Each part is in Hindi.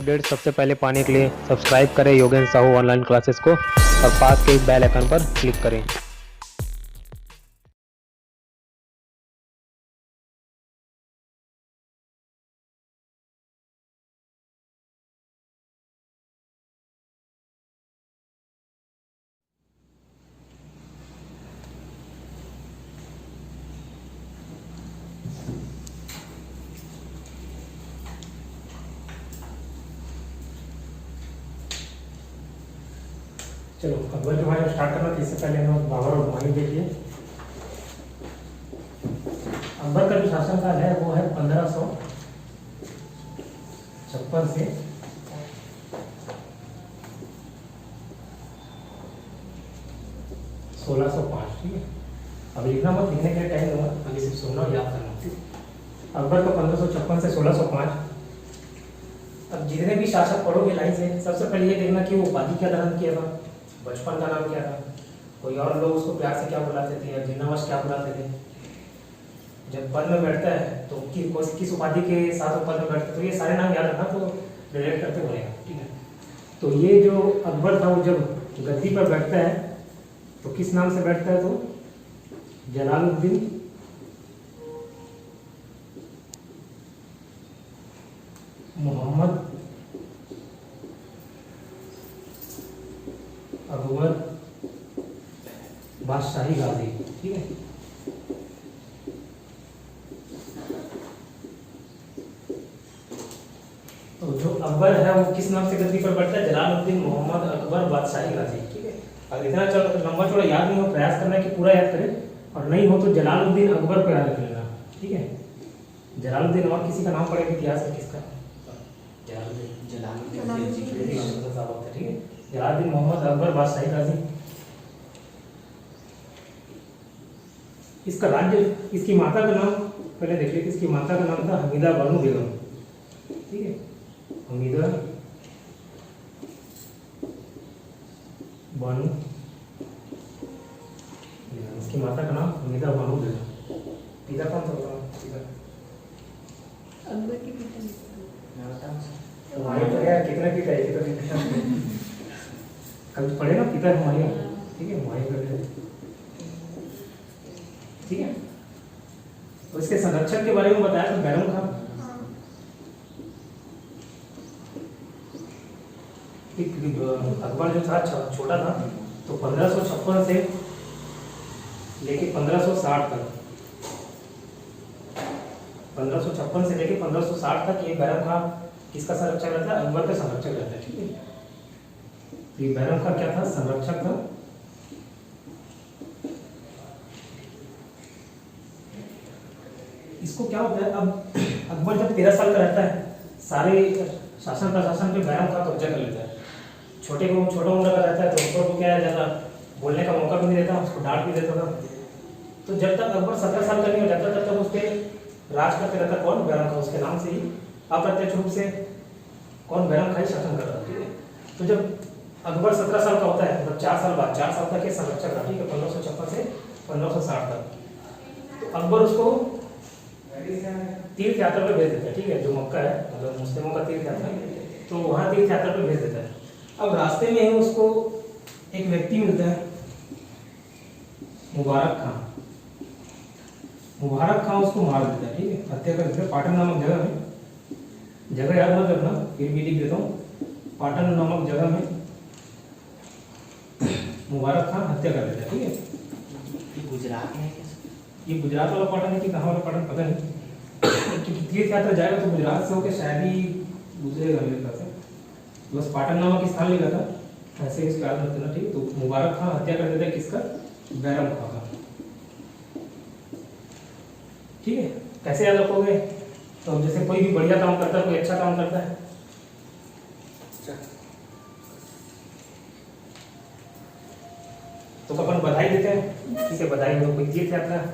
अपडेट सबसे पहले पाने के लिए सब्सक्राइब करें योगेंद्र साहू ऑनलाइन क्लासेस को और पास के बेल आइकन पर क्लिक करें। चलो अकबर के बारे में स्टार्ट करना। इससे पहले हम बाबर और हुमायूं देखिए। अकबर का जो शासनकाल है वो है 1556 से 1605। ठीक है, अब लिखना मत, लिखने के लिए टाइम दूंगा, अभी सिर्फ सुनना और याद करना। ठीक, अकबर का 1556 से 1605। अब जितने भी शासक पढ़ोगे लाइन से, सबसे पहले ये देखना कि वो उपाधि क्या धारण किया था, बचपन का नाम क्या था, कोई और लोग उसको प्यार से क्या बुलाते थे या जिन्नावश क्या बुलाते थे। जब पद में बैठता है तो किस उपाधि के साथ वो पद में बैठते, तो ये सारे नाम याद रखना, तो रिलेट करते बनेगा। ठीक है, तो ये जो अकबर था वो जब गद्दी पर बैठता है तो किस नाम से बैठता है, तो जलालुद्दीन मोहम्मद अकबर बादशाही गाजी। ठीक है, तो जो अकबर है वो किस नाम से गद्दी पर बैठता है, जलालुद्दीन मोहम्मद अकबर बादशाही गाजी। ठीक है, अब इतना लंबा चौड़ा याद नहीं हो, प्रयास करना है कि पूरा याद करें, और नहीं हो तो जलालुद्दीन अकबर को याद रख लेना। ठीक है, जलालुद्दीन और किसी का नाम पड़ेगा इतिहास में, किसका? ठीक है, जलालुद्दीन मोहम्मद अकबर बादशाही गाजी। इसका राज्य, इसकी माता का नाम पहले देख लीजिए। इसकी माता का नाम था हमीदा बानो बेगम। ठीक है, हमीदा बानो, इसकी माता का नाम हमीदा बानो बेगम। पिता कौन था? पिता अकबर के पिता हमारे तो यार कितने पिता है, कितने पिता कल पढ़े ना, पिता हुमायूं। ठीक है, हुमायूं कर ले। ठीक है, तो इसके संरक्षक के बारे में बताया तो बैरम खान। अकबर जो था छोटा था, तो 1556 से लेके 1560 तक, 1556 से लेके 1560 तक ये बैरम खान किसका संरक्षक रहता है? अकबर का संरक्षक रहता है। ठीक है, तो ये बैरम खान क्या था? संरक्षक था। इसको क्या होता है, अब अकबर जब 13 साल का रहता है, सारे शासन प्रशासन पे बैरम खान कब्जा कर लेता है। छोटा उम्र का रहता है तो अकबर को क्या है, ज्यादा बोलने का मौका भी नहीं देता, उसको डांट भी देता था। तो जब तक अकबर 17 साल का नहीं हो जाता तब तक उस पर राज करते रहता कौन? बैरम खान। उसके नाम से ही अप्रत्यक्ष रूप से कौन? बैरम खान शासन कर रहा है। ठीक है, तो जब अकबर 17 साल का होता है, मतलब 4 साल बाद, 4 साल तक ये संरक्षक रहा। ठीक है, 1556 से 1560 तक। तो अकबर उसको तीर्थ यात्रा पे भेज देता है। ठीक है, जो मक्का है, मतलब मुस्लिमों का तीर्थ यात्रा, तो वहाँ तीर्थ यात्रा पे भेज देता है। अब रास्ते में उसको एक व्यक्ति मिलता है, मुबारक खान। मुबारक खान उसको मार देता है। ठीक है, हत्या कर देता है। पाटन नामक जगह में, जगह याद मत रखना, फिर भी लिख देता हूँ, पाटन नामक जगह में मुबारक खान हत्या कर देता है। ठीक है, ये गुजरात में है क्या? ये गुजरात वाला पाटन है कि कहाँ वाला पाटन पता नहीं, क्योंकि तीर्थ यात्रा जाएगा तो गुजरात से होकर शायद ही गुजरेगा मेरे ख्याल से। बस पाटन नामक स्थान लिखा था, ऐसे इसको याद रखना। ठीक है, तो मुबारक खान हत्या कर देता है किसका? बैरम खान का। ठीक है, कैसे याद रखोगे? तो जैसे कोई भी बढ़िया काम करता है, कोई अच्छा काम करता है, तो अपन बधाई देते हैं, किसे बधाई हो, कोई तीर्थ यात्रा।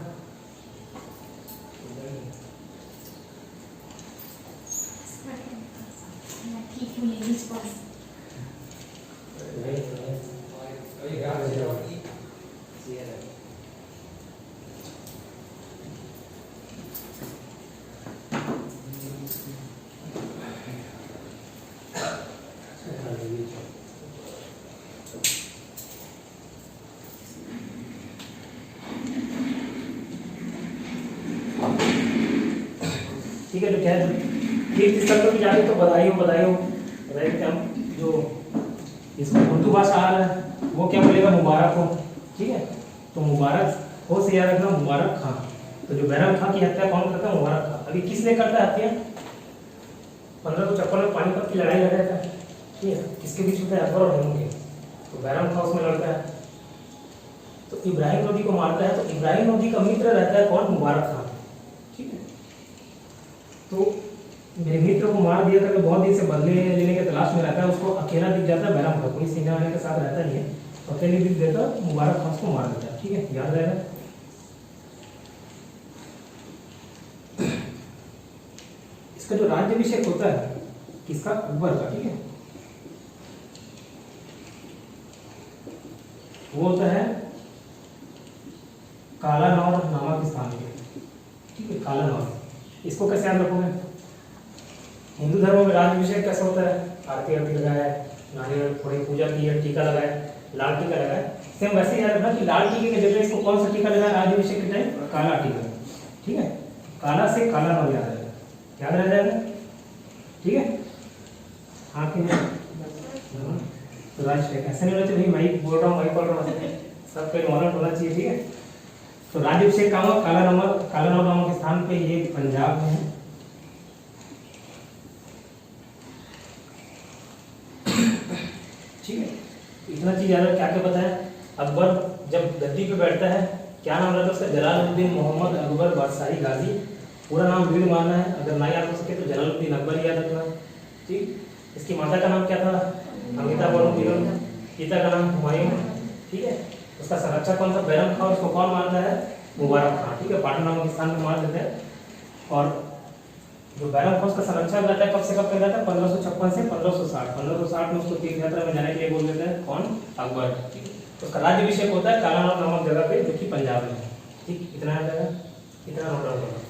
ठीक है, तो क्या है तीर्थ स्थल पर भी जाके तो बधाई हो बधाई हम जो इसमें उर्दू भाषा आ रहा है वो क्या बोलेगा, मुबारक हो। ठीक है, तो मुबारक हो से याद रखना मुबारक खां। तो जो बैरम खां की हत्या कौन करता है, मुबारक खां। अभी किसने करता है हत्या, 1556 में पानीपत की लड़ाई लड़ा था। ठीक है, किसके बीच में था, अकबर और हुमायूं के। तो बैरम खां उसमें लड़ता है, तो इब्राहिम लोधी को मारता है। तो इब्राहिम लोधी का मित्र रहता है कौन, मुबारक खां। ठीक है, तो मेरे मित्र को मार दिया था कि बहुत दिन से बदले लेने के तलाश में रहता है, उसको अकेला दिख जाता है बैरम खां, कोई सेना वाले के साथ रहता नहीं है, तो अकेले दिख देता, मुबारक खां उसको मार देता है। ठीक है, याद रहेगा। इसका जो राज्याभिषेक होता है किसका, अकबर का। ठीक है, वो होता है कालानौर नामक स्थान पे। ठीक है, कालानौर। इसको कैसे याद रखोगे, हिंदू धर्म में राज्याभिषेक कैसे होता है, आरती लगाया है, नारियल थोड़ी पूजा की है, टीका लगाया, लाल टीका लगाया। सेम वैसे ही याद रखना कि लाल टीके की जगह इसको कौन सा टीका लगाया राज्याभिषेक के टाइम, काला टीका। ठीक है, काला से काला नाम याद रहेगा, याद रह जाएगा। ठीक है, हाँ कि नहीं, तो राज्याभिषेक ऐसा नहीं होना चाहिए भाई मैं बोल रहा हूँ मैं पढ़ रहा हूँ, सब पे नॉलेज होना चाहिए। ठीक है, तो राज्याभिषेक का हुआ कालानौर नामक स्थान पे, ये पंजाब में है। ठीक है, इतना चीज याद क्या क्या पता है। अकबर जब गद्दी पे बैठता है, क्या नाम रहता है उसका, जलालुद्दीन मोहम्मद अकबर बादशाही गाजी। पूरा नाम भीड़ मारना है, अगर ना याद हो सके तो जलालुद्दीन अकबर याद रखना। ठीक, इसकी माता का नाम क्या था, अमिता बेगम, पिता का नाम हुमायूं। ठीक है, उसका संरक्षक कौन था, बैरम खां, उसको कौन मारता है, मुबारक खां। ठीक है, पाटन नामक स्थान में मार देते हैं। और जो बैरम खां उसका संरक्षक रहता है, कब से कब तक रहता है, 1556 से 1560। 1560 में उसको तीर्थ यात्रा में जाने के लिए बोल देते हैं कौन, अकबर। ठीक है, तो उसका राज्याभिषेक होता है कालानौर नामक जगह पे, जो कि पंजाब में है। ठीक, इतना याद रहेगा, इतना नोट डाउन करना।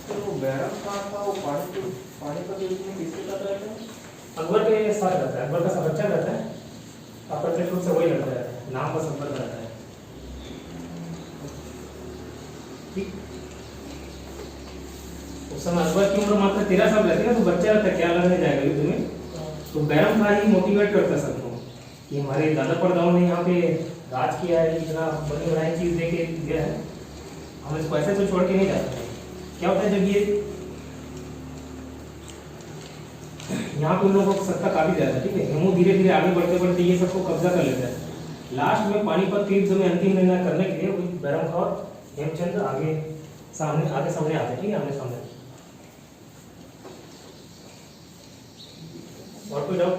तो बैरम खां का वो पानीपत युद्ध में किसके साथ रहता है, अकबर के साथ रहता है, अकबर का संरक्षक रहता है, अप्रत्यक्ष रूप से वही लड़ता है, नाम बस अकबर का रहता है। ठीक, उस समय अकबर की उम्र मात्र 13 साल रहती है, तो बच्चा रहता है, क्या लड़ने जाएगा युद्ध में। तो बैरम खां ही मोटिवेट करता है सबको कि हमारे दादा परदादाओं ने यहाँ पे राज किया है, इतना बड़ी बड़ी चीज दे के दिया है, हम इसको ऐसे तो छोड़ के नहीं जा सकते। क्या होता है जब ये यहाँ पे उन लोगों को सत्ता काफी ज्यादा है। ठीक है, हेमू धीरे धीरे आगे बढ़ते बढ़ते ये सबको कब्जा कर लेता है। लास्ट में पानीपत के युद्ध में अंतिम निर्णय करने के लिए बैरम खां और हेमचंद्र आगे सामने आते हैं। ठीक है, आमने सामने। और कोई डाउट,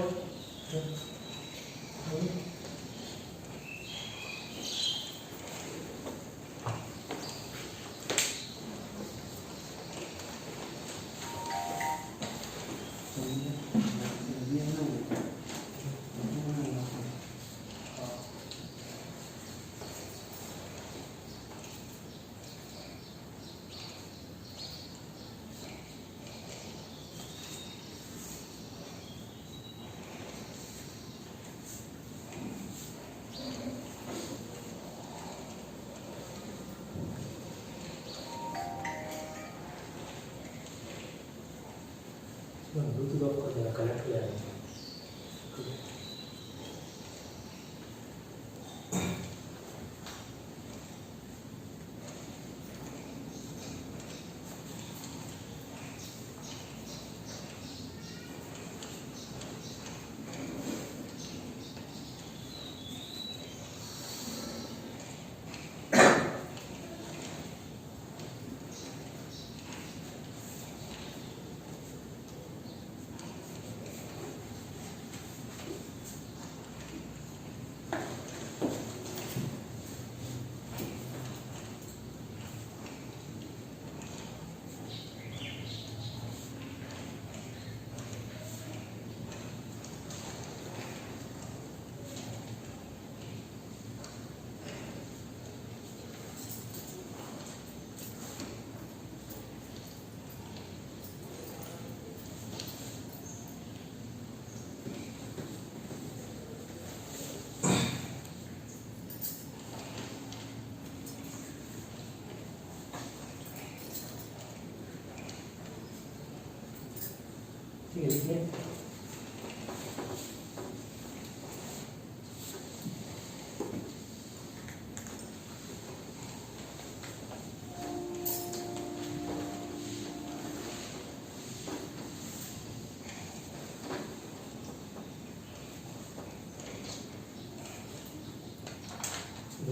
ब्लूटूथ ऑफ कर देना, कनेक्ट किया है। ठीक है, लिखिए।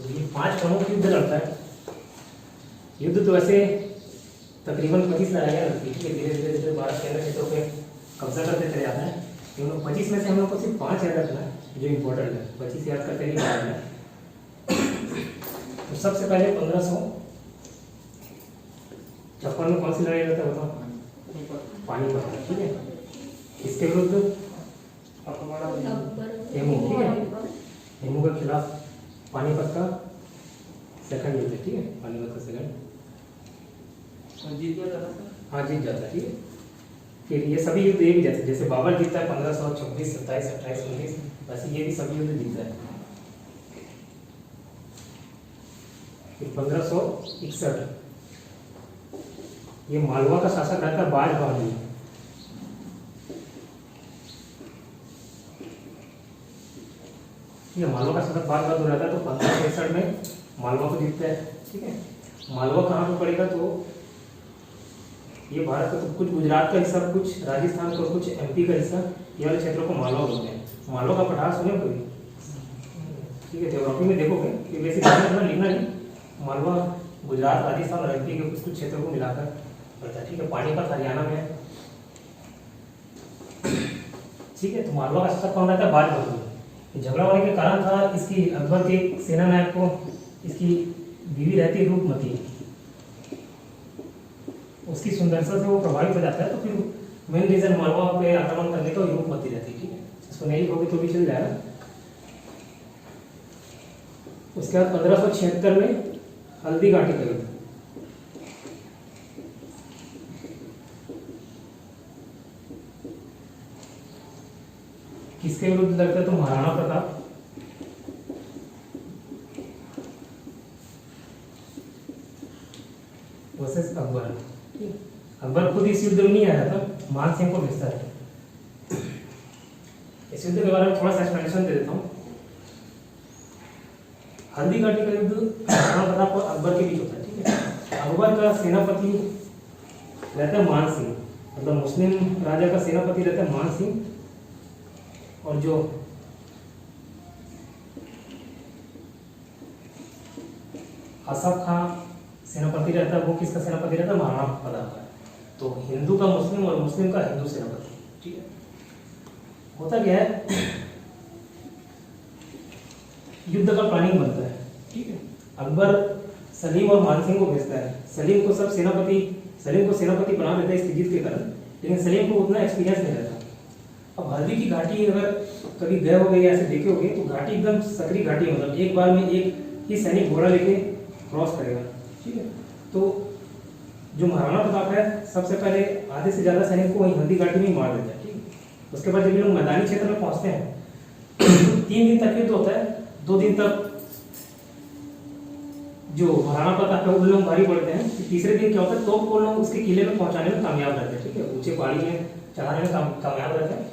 ये 5 प्रमुख युद्ध लड़ता है। युद्ध तो वैसे तकरीबन 25 लड़ाइयाँ लड़ती है, ठीक है, धीरे धीरे धीरे भारत के अन्य क्षेत्रों पे कब्जा करते चले जाता है। लेकिन 25 में से हम लोग को सिर्फ 5 याद रखना है जो इम्पोर्टेंट है, 25 याद करते ही बाहर है। तो सबसे पहले 1556 में कौन सी लड़ाई लड़ता है बताओ? पानीपत, ठीक है। इसके विरुद्ध हेमू, ठीक है, हेमू के खिलाफ पानीपत का सेकंड युद्ध, ठीक है, पानीपत का सेकंड जीत गया था। हाँ, जीत जाता है, ठीक है। फिर ये सभी युद्ध एक जैसे, जैसे बाबर जीतता है 1526, 27, 28, 19, वैसे ये भी सभी युद्ध जीतता है। फिर 1561 ये मालवा का शासक रहता है बाज बहादुर। ये मालवा का शासक बाज बहादुर रहता है, तो 1561 में मालवा को जीतता है, ठीक है। मालवा कहाँ पे पड़ेगा? तो ये भारत का तो कुछ गुजरात का हिस्सा, कुछ राजस्थान का, कुछ एमपी का हिस्सा, ये वाले क्षेत्रों को मालवा बोलते हैं। मालवा का पठार सुने कभी? ठीक है, ज्योग्राफी में देखोगे कि बेसिक लिखना नहीं, मालवा गुजरात, राजस्थान और एमपी के कुछ कुछ क्षेत्रों को मिलाकर पड़ता है, ठीक है। पानीपत हरियाणा में है, ठीक है। तो मालवा का शासक कौन रहता है? बाज बहादुर। झगड़ा होने के कारण था इसकी अकबर के सेना नायक को इसकी बीवी रहती है रूपमती, उसकी सुंदरता से वो प्रभावित हो जाता है। तो फिर मेन रीजन मालवा पे आक्रमण करने का रूपमती रहती है, ठीक है। इसको नहीं लिखोगे तो भी चल जाएगा। उसके बाद 1576 में हल्दी घाटी का युद्ध, किसके विरुद्ध लड़ता है? तो महाराणा प्रताप वर्सेस अकबर। अकबर खुद इस युद्ध में नहीं आया था, मान सिंह को भेजता है। इस युद्ध के बारे में थोड़ा सा एक्सप्लेनेशन दे देता हूँ। हल्दी घाटी का युद्ध महाराणा प्रताप और अकबर के बीच होता है, ठीक है। अकबर का सेनापति रहता है मान सिंह, मतलब मुस्लिम राजा का सेनापति रहता है मान सिंह, और जो असफ खां सेनापति रहता है वो किसका सेनापति रहता है? महाराणा प्रताप का। तो हिंदू का मुस्लिम और मुस्लिम का हिंदू सेनापति, ठीक है। होता क्या है, युद्ध का प्लानिंग बनता है, ठीक है। अकबर सलीम और मानसिंह को भेजता है। सलीम को सेनापति बना देता है इसकी जीत के कारण, लेकिन सलीम को उतना एक्सपीरियंस नहीं रहता। अब हल्दी की घाटी अगर कभी गए हो गए या ऐसे देखे होगे तो घाटी एकदम सकरी घाटी है, मतलब एक बार में एक ही सैनिक घोड़ा लेके क्रॉस करेगा, ठीक है। तो जो महाराणा प्रताप है सबसे पहले आधे से ज्यादा सैनिक को वहीं हल्दी घाटी में मार देता है, ठीक है। उसके बाद जब ये लोग मैदानी क्षेत्र में पहुंचते हैं तो 3 दिन तक युद्ध होता है। 2 दिन तक जो महाराणा प्रताप है वो लोग भारी पड़ते हैं। तीसरे दिन क्या होता है, तो वो लोग उसके किले में पहुंचाने में कामयाब रहते हैं, ठीक है, ऊंचे पहाड़ी में चढ़ाने में कामयाब रहते हैं।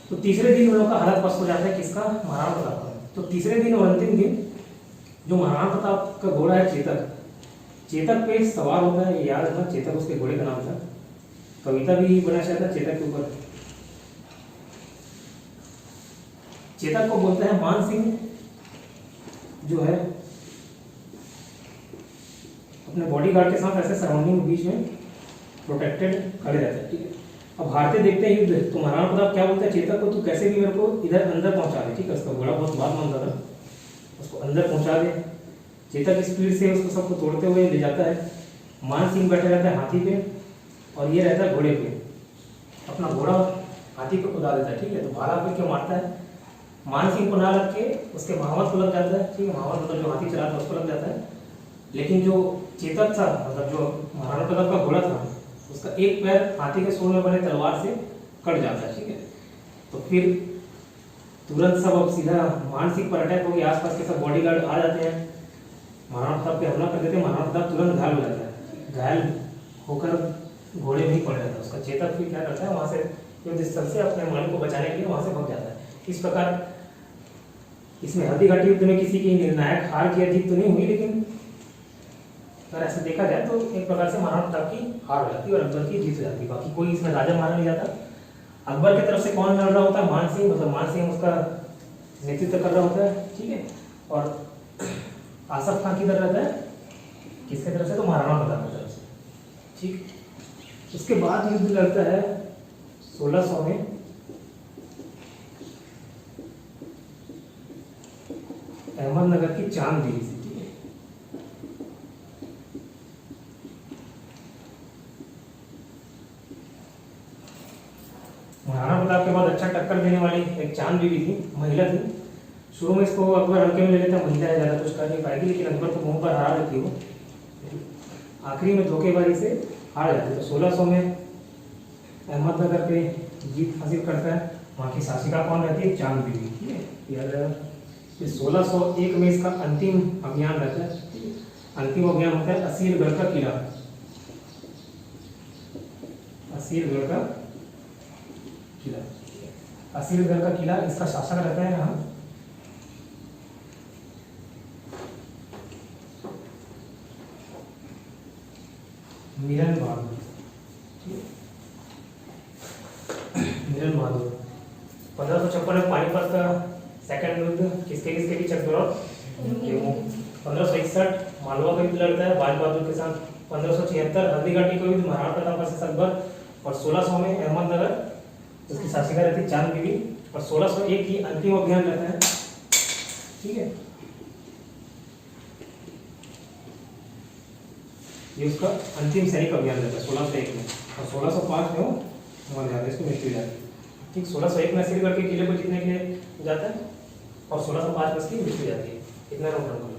तो तीसरे दिन उन लोगों का हालत पस्त हो जाता है, किसका? महाराणा प्रताप का। तो तीसरे दिन और अंतिम दिन जो महाराणा प्रताप का घोड़ा है चेतक पे सवार होता है, ये याद रखना, चेतक उसके घोड़े का नाम था। कविता भी बना शायद चेतक के ऊपर। चेतक को बोलते हैं मान सिंह, जो है अपने बॉडीगार्ड के साथ ऐसे सराउंडिंग के बीच में प्रोटेक्टेड खड़े रहते हैं, ठीक है। अब हारते देखते हैं युद्ध, तो महाराणा प्रताप क्या बोलते हैं चेतक को, तू कैसे भी मेरे को इधर अंदर पहुंचा दे, ठीक है। उसका घोड़ा बहुत बात मानता था, उसको अंदर पहुंचा दे। चेतक स्पीड से उसको सबको तोड़ते हुए ले जाता है। मान सिंह बैठे रहता है हाथी पे और ये रहता है घोड़े पे। अपना घोड़ा हाथी पे कुदा देता है, ठीक है। तो भाला पे क्यों मारता है? मान सिंह को ना लग के उसके महावत को लग जाता है, ठीक है। महावत मतलब जो हाथी चलाता है उसको लग जाता है, लेकिन जो चेतक था, मतलब जो महाराणा प्रताप का घोड़ा था, उसका एक पैर हाथी के सूंड में बने तलवार से कट जाता है, ठीक है। तो फिर तुरंत सब अब सीधा मान सिंह पर अटैक होगी, आसपास के सब बॉडीगार्ड आ जाते हैं, महाराणा प्रताप पे हमला कर देते हैं। महाराणा प्रताप तुरंत घायल हो जाता है, घायल होकर घोड़े में ही पड़ जाता है। उसका चेतक फिर क्या करता है, वहां से युद्ध स्थल से अपने मालिक को बचाने के लिए वहां से भाग जाता है। इस प्रकार इसमें हल्दीघाटी युद्ध में किसी की निर्णायक हार की जीत तो नहीं हुई, लेकिन अगर ऐसे देखा जाए तो एक प्रकार से महाराणा प्रताप की हार हो जाती है और अकबर की जीत हो जाती है। बाकी कोई इसमें राजा माना नहीं जाता। अकबर की तरफ से कौन लड़ रहा होता है? मान सिंह, मतलब मान सिंह उसका नेतृत्व कर रहा होता है, ठीक है। और आसफ खान किधर रहता है? किसके तरफ से? तो महाराणा प्रताप की तरफ से, ठीक। उसके बाद युद्ध लड़ता है 1600 में अहमदनगर की चांद देवी से, ठीक है। महाराणा प्रताप के बाद अच्छा टक्कर देने वाली एक चांद बीवी थी, महिला थी। शुरू में इसको अकबर हल्के में ले लेता, महिला है, ज्यादा कुछ कर नहीं पाएगी, लेकिन अकबर को मुंह पर हरा देती वो, आखिरी में धोखेबाजी से हार जाती है। तो 1600 में अहमदनगर पे जीत हासिल करता है। वहाँ की शासिका कौन रहती है? चांद बीवी, ठीक है। यार 1601 में इसका अंतिम अभियान रहता है। अंतिम अभियान होता है असीरगढ़ का किला। असीरगढ़ का किला, असीरगढ़ का किला, इसका शासक रहता है यहाँ मिलन बहादुर, मिलन बहादुर। 1556 में पानीपत का सेकंड युद्ध किसके बीच चकदौड़? 1561 मालवा का युद्ध लड़ता है बाज बहादुर के साथ। 1576 हल्दीघाटी का युद्ध महाराणा प्रताप वर्सेस अकबर। और 1600 में अहमदनगर, उसकी शासिका रहती है चांद बीवी। और 1601 की अंतिम अभियान रहता है, ठीक है। ये उसका अंतिम सैनिक अभियान रहता है 1601 में। और 1605 में वो मर जाता है, इसको मृत्यु हो जाती है, ठीक। 1601 में असीरगढ़ के किले को जीतने के लिए जाता है और 1605 में इसकी मृत्यु हो जाती है। इतना नोट रखो।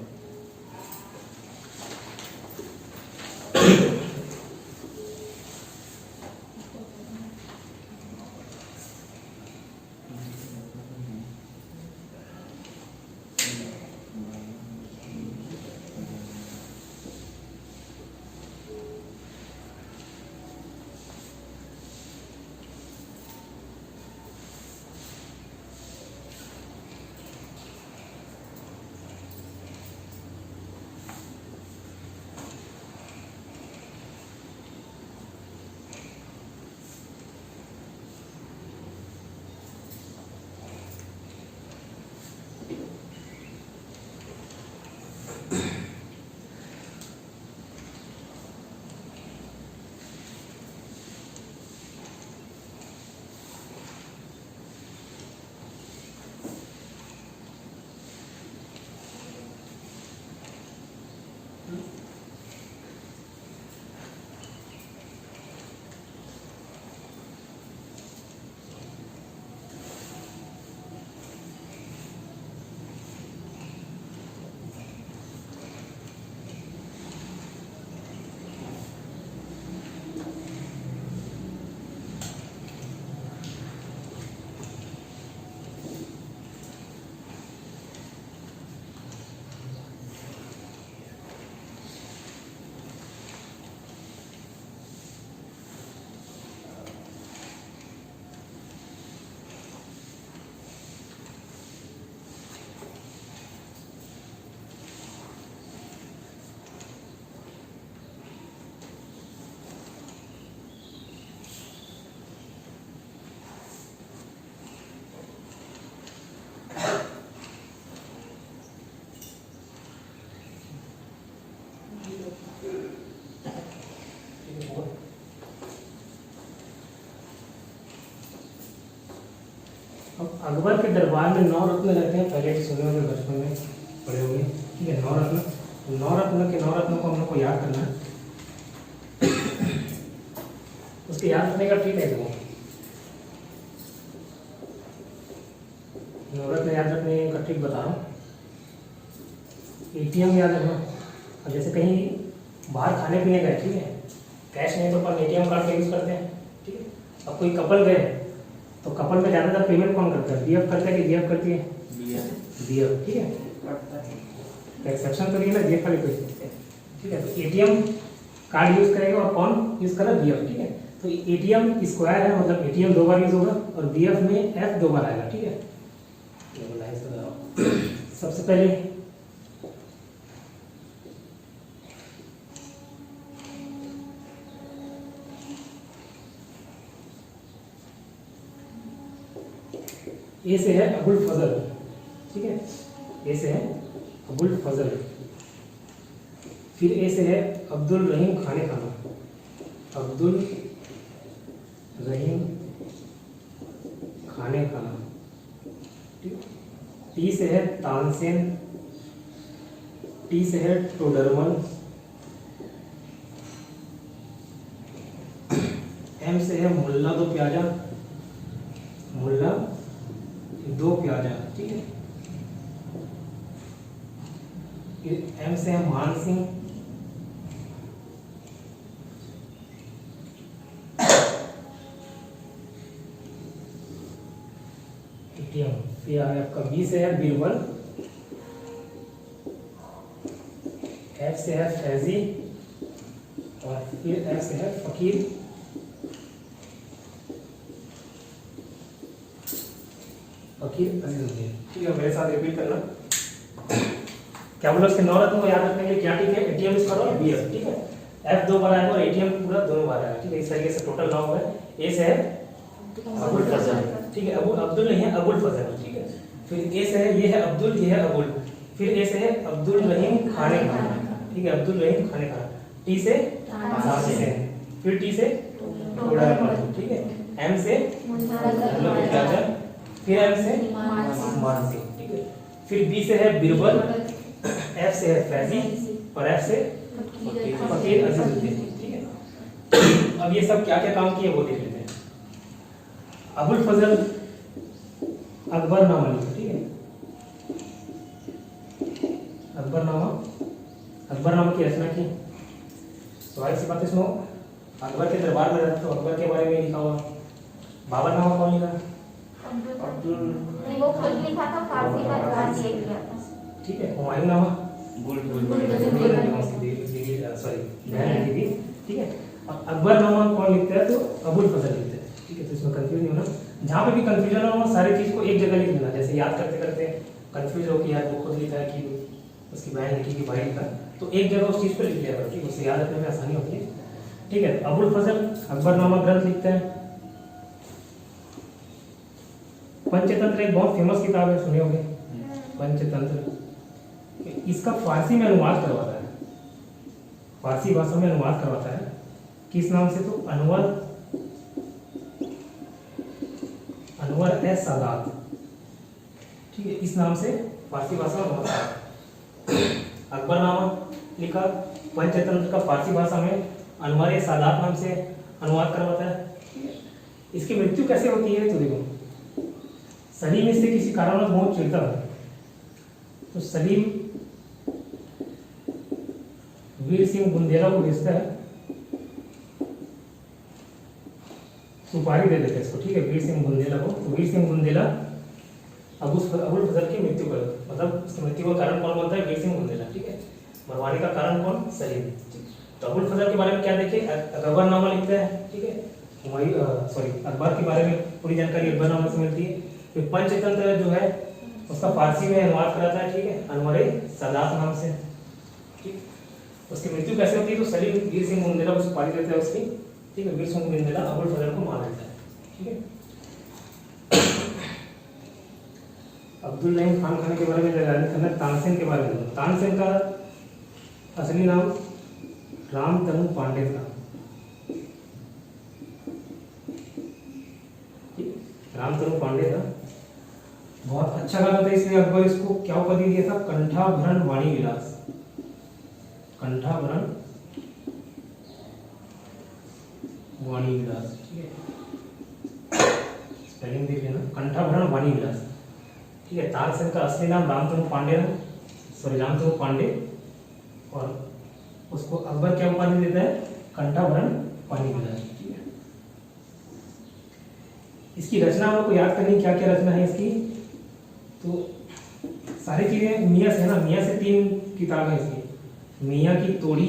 अकबर के दरबार में 9 रत्न रहते हैं, पहले भी सुने होंगे, बचपन में पढ़े होंगे, ठीक है। 9 रत्न, 9 रत्न के 9 रत्नों को हम लोग को याद करना है। उसके याद रखने का ठीक है देखो, 9 रत्न याद रखने का ठीक बता रहा हूँ। ATM याद रखना। अब जैसे कहीं बाहर खाने पीने गए, ठीक है, कैश नहीं तो अपन ATM कार्ड का यूज़ करते हैं, ठीक है। अब कोई कपल गए तो कपल में ज़्यादातर पेमेंट कौन करता है? BF करता है कि GF करती है? BF, ठीक है। एक्सेप्शन तो नहीं है ना, GF वाले कोई, ठीक है। तो ATM कार्ड यूज़ करेगा और कौन यूज़ कर रहा है? BF, ठीक है। तो एटीएम स्क्वायर है, मतलब एटीएम 2 बार यूज होगा, और बीएफ में एफ 2 बार आएगा, ठीक है। सबसे पहले ए से है अबुल फजल, ठीक है, ए से है अबुल फजल। फिर ए से है अब्दुल रहीम खाने खाना, अब्दुल रहीम खाने खाना, ठीक। टी से है तानसेन, टी से है टोडरमल, एम से है मुल्ला दो प्याजा, मुल्ला 2 प्याजा, ठीक है। फिर एम से है मान सिंह, एटीएम। फिर आपका बी से है बीरबल, एफ से है फैजी, और फिर एफ से है फकीर, फकीर अजीजुद्दीन, ठीक है। मेरे साथ रिपीट करना। क्या बोला, उसके 9 रत्नों को याद रखने के लिए क्या ठीक है, एटीएम स्क्वायर और बीएफ, ठीक है। एफ 2 बार आएगा और एटीएम पूरा 2 बार आएगा, ठीक है। इस तरीके से टोटल 9 है। ए से है अबुल फजल, ठीक है, अब्दुल नहीं है, अबुल फजल, ठीक है। फिर ए से है, ये है अब्दुल, ये है अबुल। फिर ए से है अब्दुल रहीम खाने खाना, ठीक है, अब्दुल रहीम खाने खाना। टी से तानसेन, फिर टी से टोडरमल, ठीक है। एम से मुल्ला दो प्याजा, फिर एम से मान सिंह, ठीक है। फिर बी से है बीरबल, एफ से है फैजी, और एफ से फकीर अजीजुद्दीन, ठीक है। अब ये सब क्या क्या काम किए वो देख लेते हैं। अबुल फजल अकबरनामा लिखा, ठीक है। अकबरनामा की रचना की। स्वाभाविक सी बात है, सुनो, अकबर के दरबार में रहता तो अकबर के बारे में लिखा हुआ। बाबरनामा कौन लिखा? अब्दुल नहीं, वो खुद लिखा था, फारसी में अनुवाद ये किया था, ठीक है। हुमायूंनामा सॉरी बहन लिखी, ठीक है। अब अकबरनामा कौन लिखता है? तो अबुल फजल लिखता है, ठीक है। तो इसमें कंफ्यूज नहीं होना। जहाँ पे भी कंफ्यूजन हो सारी चीज को एक जगह लिख लेना। जैसे याद करते करते कंफ्यूज हो कि यार वो खुद लिखा है कि उसकी बहन लिखी कि भाई लिखा, तो एक जगह उस चीज को लिख लिया करो, ठीक है। उससे याद रखने में आसानी होती है, ठीक है। अबुल फजल अकबरनामा ग्रंथ लिखता है। पंचतंत्र एक बहुत फेमस किताब है, सुने होंगे पंचतंत्र। इसका फारसी में अनुवाद करवाता है, फारसी भाषा में अनुवाद करवाता है। किस नाम से? तो अनवर एस सादात, ठीक है। इस नाम से फारसी भाषा में अनुवाद है। अकबरनामा लिखा, पंचतंत्र का फारसी भाषा में अनवर एस सादात नाम से अनुवाद करवाता है। इसकी मृत्यु कैसे होती है? तो देखो, सलीम इससे किसी कारणवश बहुत चिढ़ता है, तो सलीम वीर सिंह बुंदेला को भेजता है, सुपारी दे देते हैं इसको, ठीक है, वीर सिंह बुंदेला को। तो वीर सिंह बुंदेला अबुल फजल की मृत्यु कर, मतलब उसकी मृत्यु का कारण कौन बनता है? वीर सिंह बुंदेला, ठीक है। मरवाने का कारण कौन? सलीम। तो अबुल फजल के बारे में क्या देखे? अकबरनामा लिखता है, ठीक है। अकबर के बारे में पूरी जानकारी अकबरनामा से मिलती है। फिर पंचतंत्र जो है उसका फारसी में अनुवाद कराता है, ठीक है, अनवर सादात नाम से, ठीक। उसकी मृत्यु कैसे होती है? तो सलीम वीर सिंह बुंदेला को सुपारी देता है उसकी, ठीक है। वीर सिंह बुंदेला अबुल फजल को मार देता है, ठीक है। अब्दुल रहीम खान खाने के बारे में करना, तानसेन के बारे में। तानसेन का असली नाम रामतनु पांडे था, रामतनु पांडे था। बहुत अच्छा गाता था, इसलिए अकबर इसको क्या उपाधि दिया था? कंठाभरण वाणी विलास, कंठाभरण वाणी विलास, ठीक है। स्पेलिंग देख लेना, कंठाभरण वाणी विलास, ठीक है। तानसेन का असली नाम रामतनु पांडे, और उसको अकबर क्या उपाधि देता है? कंठाभरण वाणी विलास, ठीक है। इसकी रचना हम लोग को याद करनी, क्या क्या रचना है इसकी? तो सारी चीजें मियाँ से है ना, मियाँ से 3 किताब है इसकी। मियाँ की तोड़ी,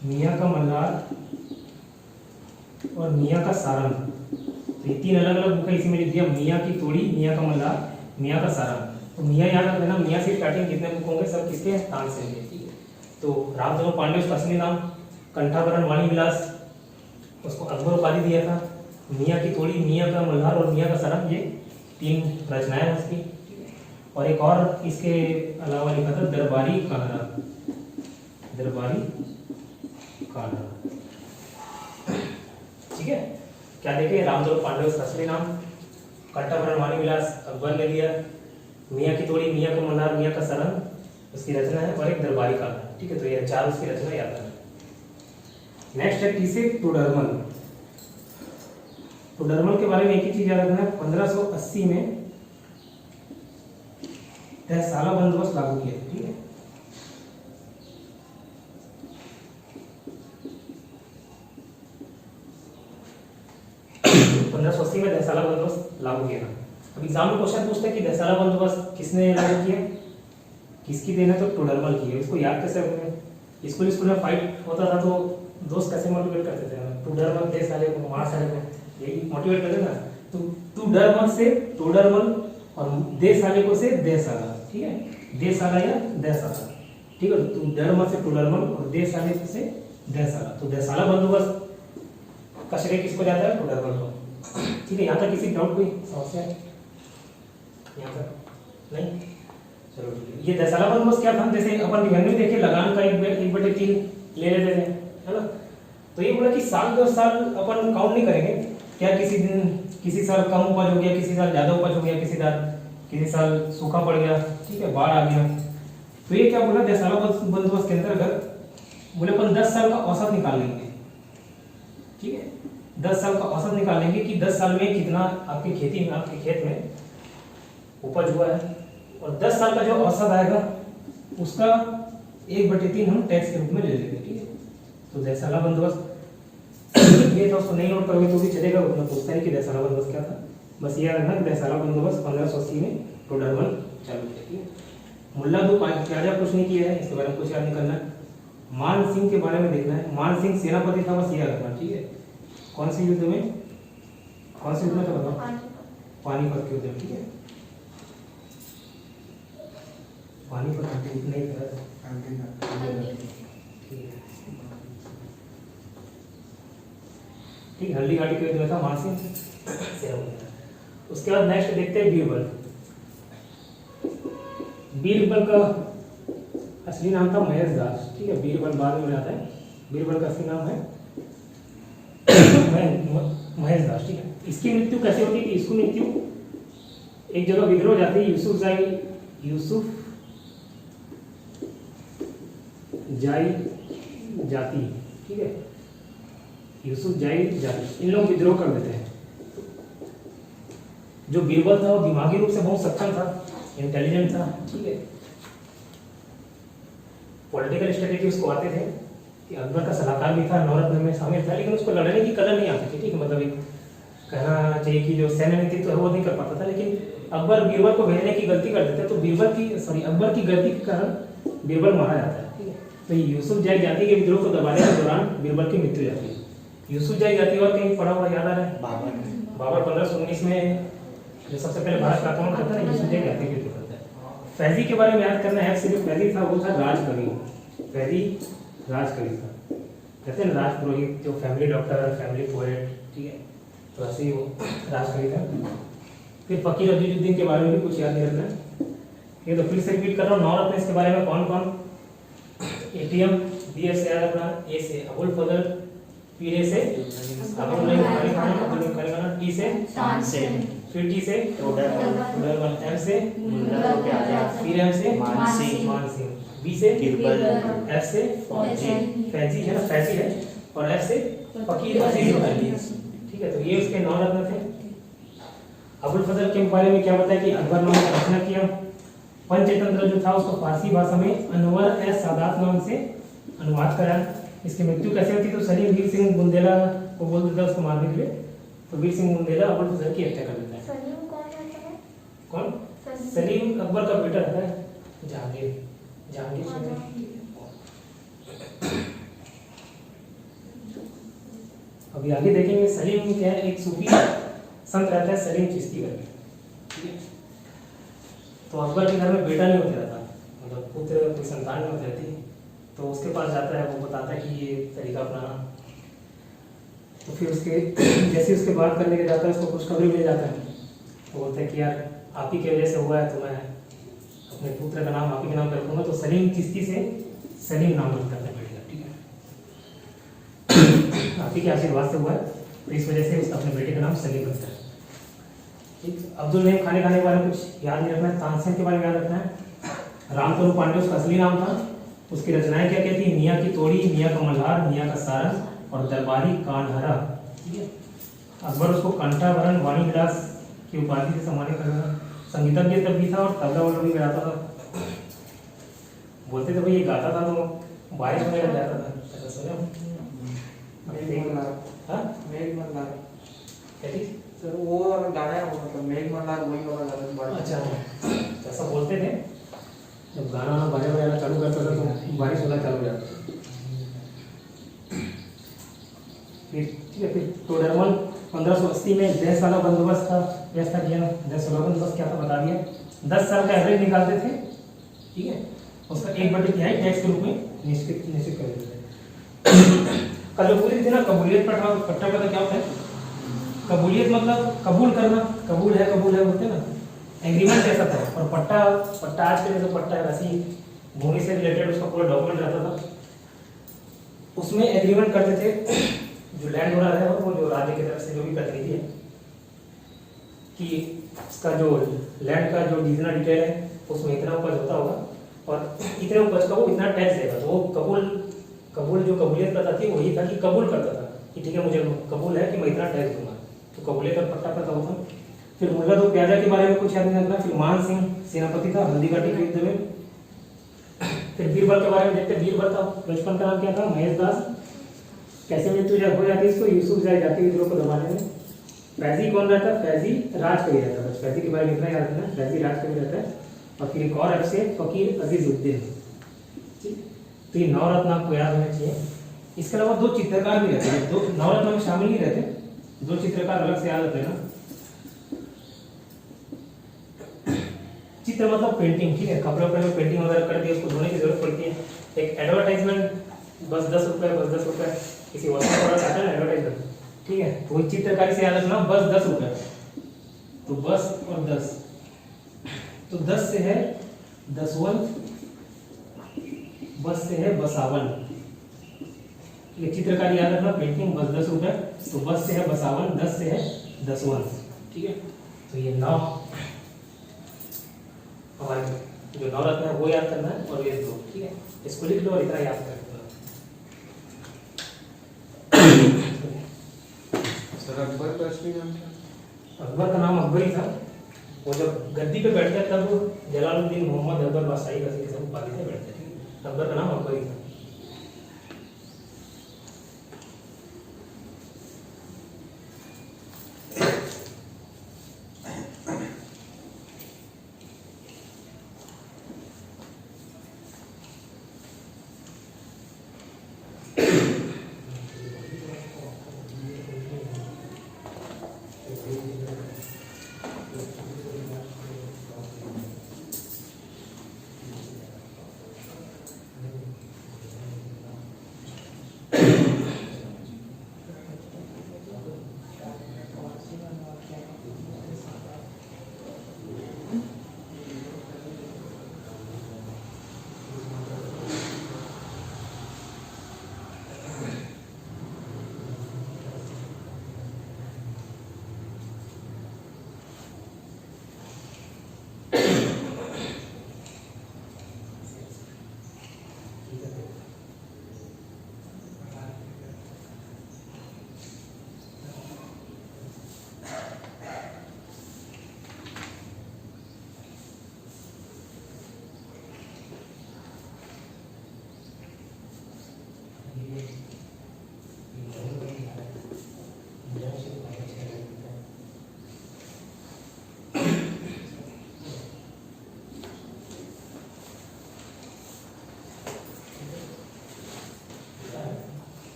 मियाँ का मल्हार और मियाँ का सारंग। तो ये 3 अलग अलग बुक है, इसी में लिख दिया मियाँ की तोड़ी, मियाँ का मल्हार, मियाँ का सारंग। तो मियाँ याद रख लेना, मियाँ से स्टार्टिंग जितने बुक होंगे सब किसके हैं, तानसेन के। ठीक है, तो रामधनु पांडे उसका असली नाम, कंठाभरण वाणी विलास उसको अकबर उपाधि दिया था, मियाँ की तोड़ी, मियाँ का मल्हार और मियाँ का सारंग, ये 3 रचनाएं हैं उसकी। और एक और इसके अलावा लिखा था दरबारी कान्हा, दरबारी कान्हा। ठीक है, क्या देखे, रामधनु पांडे उसका असली नाम, कंठाभरण वाणी विलास अकबर ने दिया, मियाँ की तोड़ी, मियाँ का मल्हार, मियाँ का सारंग उसकी रचना है, और एक दरबारी कान्हा। ठीक है, तो ये 4 उसकी रचना याद रखना। नेक्स्ट है टीसे टोडरमल। टोडरमल के बारे में एक ही चीज याद रखना है, 1580 में तहसाला बंदोबस्त लागू किया। ठीक है, में दहसाला बंदोबस्त लागू किया। अब एग्जाम में क्वेश्चन पूछते हैं कि दहसाला बंदोबस्त किसने लागू किया, किसकी देन है, तो टोडरमल की है। इसको याद कैसे रखेंगे, स्कूल में फाइट होता था तो दोस्त कैसे मोटिवेट करते थे, टोडरमल दे साले को, मार साले को, यही मोटिवेट करते ना। तो तू डर मत से टोडरमल और दे साले को से दे साला। ठीक है, दे साला या दे साला। ठीक है, तू डर मत से टोडरमल और दे साले को से दे साला। तो दहसाला बंदोबस्त का श्रेय किसको जाता है, टोडरमल को। ठीक है, यहाँ तक किसी डाउट कोई समस्या है यहाँ तक नहीं? चलो ठीक है, ये दहसाला बंदोबस्त क्या था, जैसे अपन रिवेन्यू देखे लगान का 1/3 ले लेते थे, है ना। तो ये बोला कि साल 2 साल अपन काउंट नहीं करेंगे, क्या किसी दिन किसी साल कम उपज हो गया, किसी साल ज्यादा उपज हो गया, किसी साल सूखा पड़ गया, ठीक है, बाढ़ आ गया। तो ये क्या बोला दहसाला बंदोबस्त के अंतर्गत, बोले अपन 10 साल का औसत निकाल लेंगे। ठीक है, 10 साल का औसत निकाल लेंगे कि 10 साल में कितना आपकी खेती में, आपके खेत में उपज हुआ है, और 10 साल का जो औसत आएगा उसका 1/3 हम टैक्स के रूप में ले लेंगे। ठीक है, तो दहसाला बंदोबस्त ये था, उसको नहीं नोट करोगे तो भी चलेगा, उतना पूछता है कि दहसाला बंदोबस्त क्या था। बस ये याद रखना कि दहसाला बंदोबस्त 1580 में टोडरमल चालू किया। ठीक है, मुल्ला दो प्याजा कुछ नहीं किया है, इसके बारे में कुछ याद नहीं करना है। मान सिंह के बारे में देखना है, मान सिंह सेनापति था, बस ये याद रखना। ठीक है, कौन से युद्ध में, कौन से युद्ध में था बताओ, पानीपत के युद्ध में। ठीक है, पानीपत नहीं था, ठीक, हल्दी घाटी के युद्ध में था मान सिंह सेनापति। उसके बाद नेक्स्ट देखते हैं बीरबल। बीरबल का असली नाम था महेश दास। ठीक है, बीरबल बाद में आता है, बीरबल का असली नाम है महेश दास। ठीक है, इसकी मृत्यु कैसे होती थी, इसकी मृत्यु एक जगह विद्रोह जाती है, यूसुफ जाई जाती। ठीक है, यूसुफ जाई जाती, इन लोग विद्रोह कर देते हैं। जो बीरबल था वो दिमागी रूप से बहुत सक्षम था, इंटेलिजेंट था। ठीक है, पॉलिटिकल स्ट्रेटेजी उसको आते थे, कि अकबर का सलाहकार भी था, नवरत्न में शामिल था, लेकिन उसको लड़ने की कला नहीं आती थी। ठीक है, मतलब एक कहना चाहिए कि जो सैन्य नेतृत्व है वो नहीं कर पाता था, लेकिन अकबर बीरबल को भेजने की गलती कर देते, तो अकबर की गलती के कारण बीरबल मारा जाता है। ठीक है, तो यूसुफ जाई जाति के विद्रोह को दबाने के दौरान बीरबल की मृत्यु जाती है। यूसुफ जाई जाति और कहीं पढ़ा हुआ याद आ रहा है, बाबर 1519 में जो सबसे पहले भारत का आक्रमण करता है, यूसुफ जाई जाति के विद्रोह करता है। फैजी के बारे में याद करना है, सिर्फ फैजी था, वो था राजकवि, फैजी राजकवि था, कहते हैं राजपुरोहित, जो फैमिली डॉक्टर, फैमिली पोएट। ठीक है, तो ऐसे ही वो राजकवि था। फिर फकीर अजीजुद्दीन के बारे में भी कुछ याद नहीं रखना है। ये तो फिर से रिपीट कर रहा हूँ, नवरत्न इसके बारे में कौन कौन, एटीएम, बी से याद रखना, ए से अबुल फजल, पीरे से अबुल खान, टी से तानसेन, फिर टी से टोडरमल, एम से फिर एम से मानसिंह, बी से बीरबल, एफ से फैजी है ना, फैजी है, और एफ से फकीर अजीज। ठीक है, तो ये उसके 9 रत्न थे। अबुल फजल के बारे में क्या बताया कि अकबर ने रचना किया, पंचतंत्र जो था उसको फारसी भाषा में अनवर ए सादात नाम से अनुवाद कराया। इसकी मृत्यु कैसे होती, तो सलीम वीर सिंह बुंदेला को बोल देता है उसको मारने के लिए, तो वीर सिंह बुंदेला अबुल फजल की हत्या कर देता है। सलीम कौन रहता है? कौन? सलीम अकबर का बेटा रहता है, जहांगीर। अभी आगे देखेंगे सलीम क्या है, एक सूफी संत रहता है सलीम चिश्ती करके, ठीक है। तो अकबर के घर में बेटा नहीं होता रहता, मतलब पुत्र कोई संतान नहीं होती रहती, तो उसके पास जाता है, वो बताता है कि ये तरीका अपनाना। तो फिर उसके जैसे उसके बात करने के जाता है, उसको खुशखबरी मिल जाता है, तो बोलते हैं कि यार आप ही की वजह से हुआ है, तो मैं अपने पुत्र का नाम आप ही के नाम पे रखूँगा। तो सलीम चिश्ती से सलीम नाम रखता है बेटे का, ठीक है। आप ही के आशीर्वाद से हुआ है, तो इस वजह से अपने बेटे का नाम सलीम रखता है, ठीक। अब्दुल नईम खाने के बारे में कुछ याद नहीं रखना है, तानसेन के बारे में याद रखना है। रामतनु पांडे उसका असली नाम था। उसकी रचनाएं क्या कहती है, मियाँ की तोड़ी, मियाँ का मल्हार, मियाँ का सारन और दरबारी कानहरा, ठीक है। अकबर उसको कंठाभरण वाणी विलास की उपाधि से सम्मानित करता था। संगीतज्ञ तब भी था और तबला वाला भी बजाता था। बोलते थे भाई ये गाता था तो बारिश होने लग जाता था, ऐसा सुने हो? हाँ? मेघ मल्हार क्या चीज़? सर वो वाला गाना है, वो मतलब मेघ मल्हार वही वाला गाना। अच्छा, ऐसा बोलते थे। जब गाना बाजा बजाना चालू करता था तो बारिश होना चालू हो जाता। फिर ठीक है, फिर टोडरमल 1580 में 10 साल बंदोबस्त का व्यवस्था किया। 10 बंदोबस्त क्या था बता दिया। 10 साल का एवरेज निकालते थे, ठीक है। उसका 1/3 टैक्स के रूप में निश्चित कर देते थे। कल जो पूरी थी ना कबूलियत पट्टा पता क्या होता है? कबूलियत मतलब कबूल करना, कबूल है बोलते हैं ना, एग्रीमेंट जैसा था। और पट्टा आज के जैसे पट्टा है, वैसी भूमि से रिलेटेड उसका पूरा डॉक्यूमेंट रहता था। उसमें एग्रीमेंट करते थे जो लैंड ओनर है और वो जो राज्य की तरफ से जो भी प्रतिनिधि है कि उसका जो लैंड का जो डिविजनल डिटेल है उसमें इतना उपज होता होगा और इतने उपज का वो इतना टैक्स देगा। तो वो कबूल जो कबूलियत करता थी वही था कि कबूल करता था कि ठीक है मुझे कबूल है कि मैं इतना टैक्स दूंगा, तो कबूलियत का पट्टा पता होता। फिर मुल्ला दो प्याजा के बारे में कुछ याद नहीं रखना। फिर मान सिंह सेनापति था हल्दीघाटी के युद्ध में। फिर बीरबल के बारे में देखते। बीरबल का बचपन का नाम क्या था? महेश दास। कैसे मृत्यु जब हो जाती है इसको? यूसुफ जाए जाती विद्रोह को दबाने में। फैजी कौन रहता है? फैजी राज कवि रहता है। बस फैजी के बारे में इतना याद रखना, फैजी राज कवि रहता है। और फिर एक और ऐसे फकीर अजीजुद्दीन, ठीक। तो ये नवरत्न आपको याद होना चाहिए। इसके अलावा 2 चित्रकार भी रहते हैं, 2 नवरत्न में शामिल नहीं रहते, 2 चित्रकार अलग से याद रहते हैं ना। चित्र मतलब पेंटिंग, ठीक है। कपड़े में पेंटिंग वगैरह करके उसको धोने की जरूरत पड़ती है। एक एडवर्टाइजमेंट बस 10 रुपये किसी वस्तु का आता है ना एडवर्टाइजमेंट, ठीक है। तो वही चित्रकारी से याद रखना, बस 10 रुपये। तो बस और 10, तो 10 से है दसवन, बस से है बसावन। ये चित्रकारी याद रखना, पेंटिंग बस 10 रुपये, तो बस से है बसावन, 10 से है दसवन, ठीक है। तो ये 9 हमारे जो नवरत्न है वो याद करना है और ये 2, ठीक है। इसको लिख लो और इतना याद कर लो। सर अकबर का असली नाम क्या? अकबर का नाम अकबर ही था। वो जब गद्दी पे बैठते तब जलालुद्दीन मोहम्मद अकबर बादशाही का सब उपाधि से बैठते थे। अकबर का नाम अकबर ही था।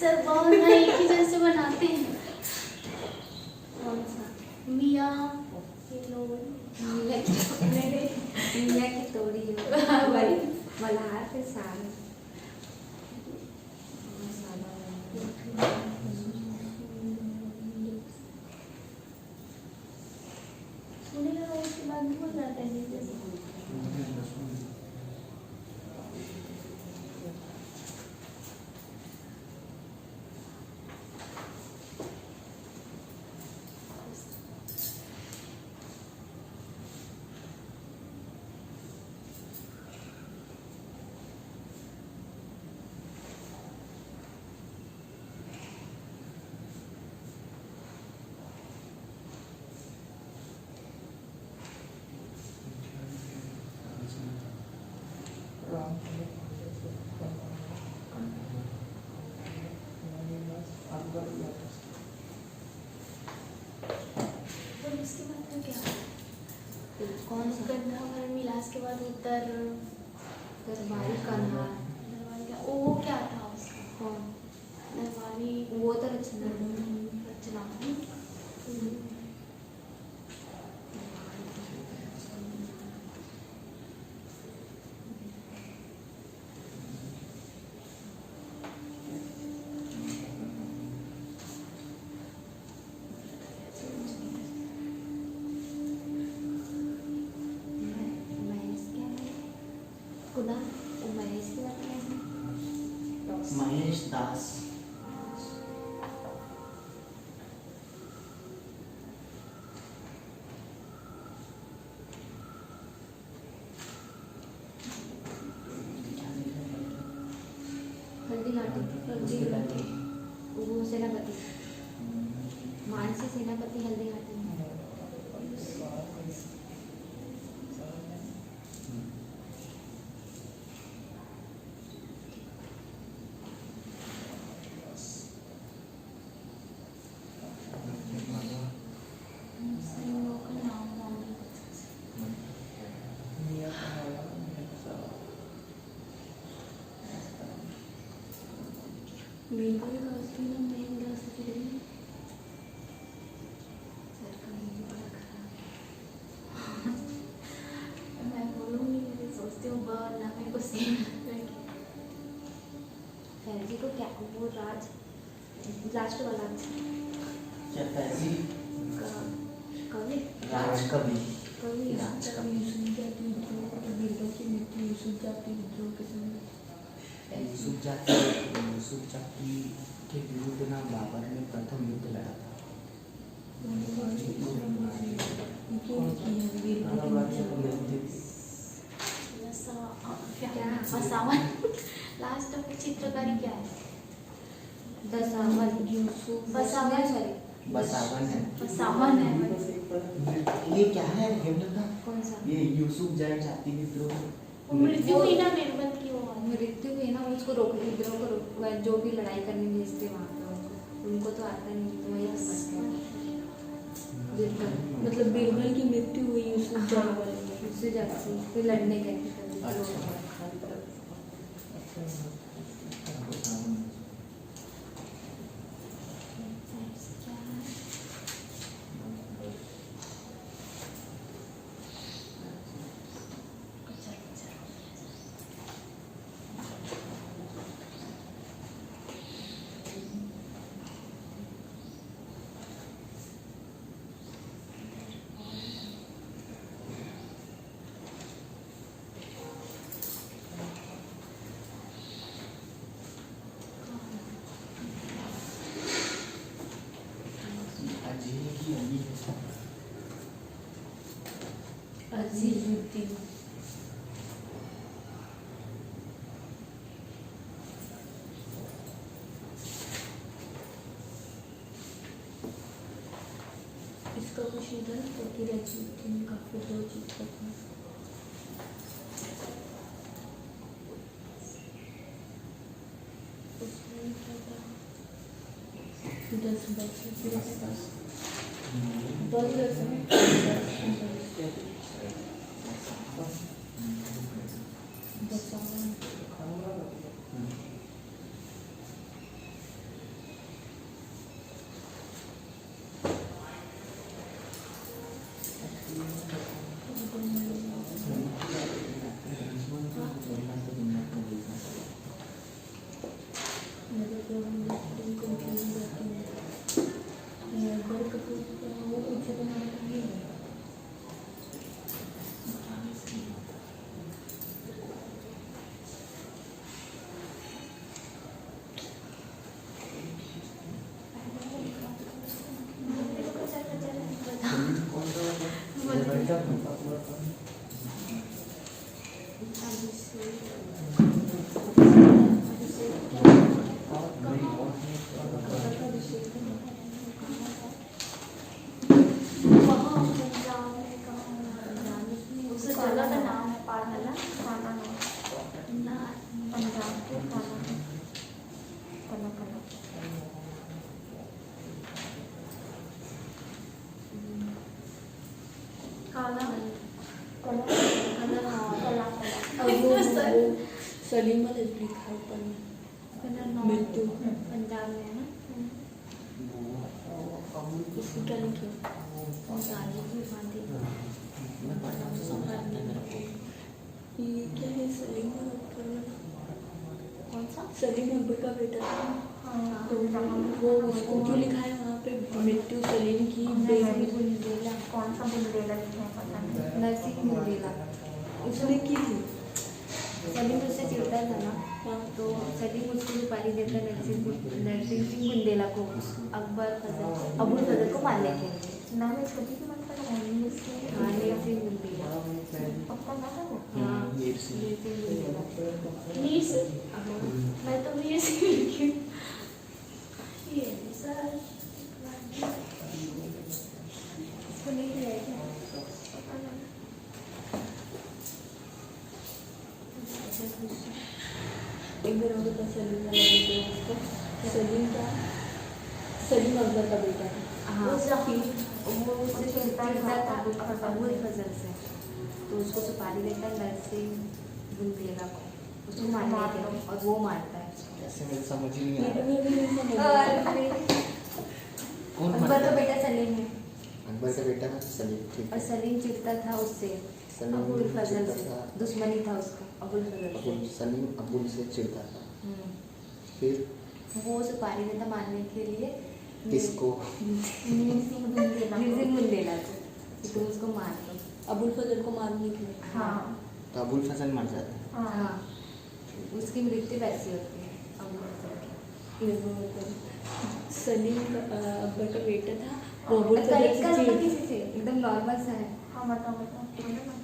सर बहुत ना एक ही जैसे बनाते हैं। कौन सा? मियाँ ये लोग मिया की मिया की तोड़ी हो वही। मल्हार के साग सुने लगा उसके बाद भूल जाता है जैसे। और उसके बाद तो क्या? कौन सा? गंगावरण मिलास के बाद उत्तर दरबारी कन्हार दरबारी का वो क्या था उसका? कौन? दरबारी वो तो रचना रचना। महेश क्या है? खुदा वो महेश की बात है। महेश दास। हल्दी घाटी वो सेनापति मानसी सेनापति हल्दी घाटी में। इन लोगों का नाम वाम नहीं पता। बिल्कुल हॉस्पिटल में नहीं जा सकते। सर का मुंह बड़ा खराब। मैं बोलूँगी मैं सोचती हूँ ना मेरे को सेम फैजी को क्या वो राज लास्ट वाला क्या फैजी? कवि राज कवि। कवि राज कवि। यूसुफ जाति यूसुफ जाति के विरुद्ध ना बाबर ने प्रथम युद्ध लड़ा था। क्या बसावन लास्ट में चित्रकारी क्या है? दसावन यूसुफ बसावन। सॉरी बसावन है। बसावन है। ये क्या है हेमलता? कौन सा? ये यूसुफ जाति विद्रोह। वो मृत्यु हुई ना निर्बंध की वो मृत्यु हुई ना उसको रोक विद्रोह को रोक जो भी लड़ाई करने भेजते वहाँ पे उनको तो आता नहीं तो वही समझते हैं बीरबल। मतलब बीरबल की मृत्यु हुई यूसुफ जाने वाले में। उससे जाती फिर लड़ने गए थे तब अच्छा। अजीजुद्दीन। इसका कुछ इधर फकीर अजीजुद्दीन का फिर दो चीज का था। उसमें क्या था? 10 बच्चे फिर 10 उस जगह का नाम है पाला खाना ना पंजाब के खाना कला कला काला कला कला कला सलीम वाले लिखा है ऊपर में मृत्यु पंजाब में है ना। इसको क्या लिखे ये क्या है सलीम वाला ऊपर में कौन सा सलीम अकबर का बेटा था हाँ तो वो उसको जो लिखा है वहाँ पे मृत्यु सलीम की बेटी बुंदेला कौन सा बुंदेला लिखा है पता नहीं नरसिंह बुंदेला उसने की थी। सलीम उससे चिढ़ता था ना, हाँ तो सलीम उसको सुपारी देता नरसिंह सिंह बुंदेला को अकबर फजल अबुल फजल को मारने के लिए। नाम है छोटी की मतलब है इसके हाँ नरसिंह बुंदेला। पक्का ना है वो हाँ मीर सिंह। नरसिंह बुंदेला। मीर से हाँ, मैं तो मीर से लिखी ये सर इसको नहीं लिया है क्या पता नहीं एक बार और बता सलीम वाला बेटा उसका सलीम का सलीम अकबर का बेटा था। हाँ वो उससे चिढ़ता था अबुल फजल से, तो उसको सुपारी देता है नरसिंह बुंदेला को, उसको मारने के लिए, और वो मारता है उसको। ऐसे मेरे समझ ही नहीं आ मेरे रहा। को भी नहीं समझ आ और रहा। फिर कौन अकबर मरता का है? बेटा सलीम है, अकबर का बेटा सलीम, ठीक और है। सलीम चिढ़ता था उससे सलीम अबुल फजल चिढ़ता से, था। दुश्मनी था उसका अबुल फजल से। सलीम अबुल से चिढ़ता था। हम्म, फिर वो सुपारी देता मारने के लिए किसको? नरसिंह बुंदेला नरसिंह बुंदेला को, कि तुम उसको मार दो। अबुल फजल को मारने के लिए। हाँ तो अबुल फजल मर जाता है। हाँ हाँ, उसकी मृत्यु वैसी होती है अबुल फजल की। ये वो मतलब सलीम अकबर का बेटा था वो अबुल फजल करेक्ट से कर लो चिढ़। किसी से, एकदम नॉर्मल सा है। हाँ बताओ बताओ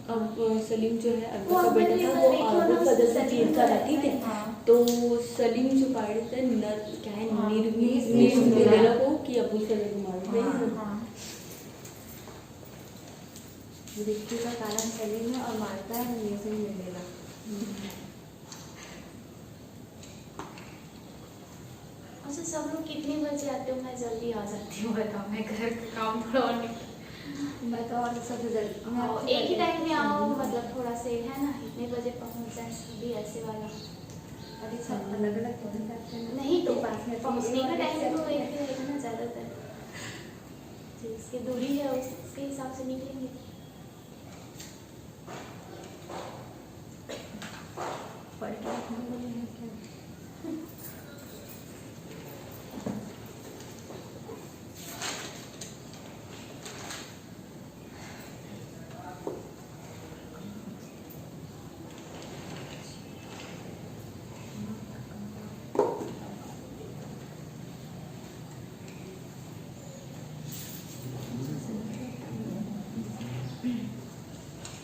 अब सलीम जो है वो अकबर का अकबर बेटा भी था वो देखो ना, अबुल फजल से सलीम चिढ़ता था, ठीक है। हाँ तो सलीम जो पाड़ता है नर क्या है हाँ, निर्वीर नीर बुंदेला को कि अबुल फजल को मारो। हाँ हाँ मृत्यु का कारण सलीम है और मारता है नरसिंह बुंदेला। अच्छा सब लोग कितने बजे आते हो? मैं जल्दी आ जाती हूँ, बताओ मैं घर का काम थोड़ा और मैं तो और सबसे जल्दी मैं आओ, आपसे एक ही जल्दी टाइम में आओ, आऊँ। मतलब थोड़ा से है ना, इतने बजे पहुँच जाए सभी ऐसे वाला। अरे सब अलग अलग पहुंच जाते हैं। नहीं तो पास में पहुँचने का टाइम तो एक है। ही रहेगा ना ज़्यादातर, जिसकी दूरी है उसके हिसाब से निकलेंगे। पढ़ के रखने वाले हैं क्या?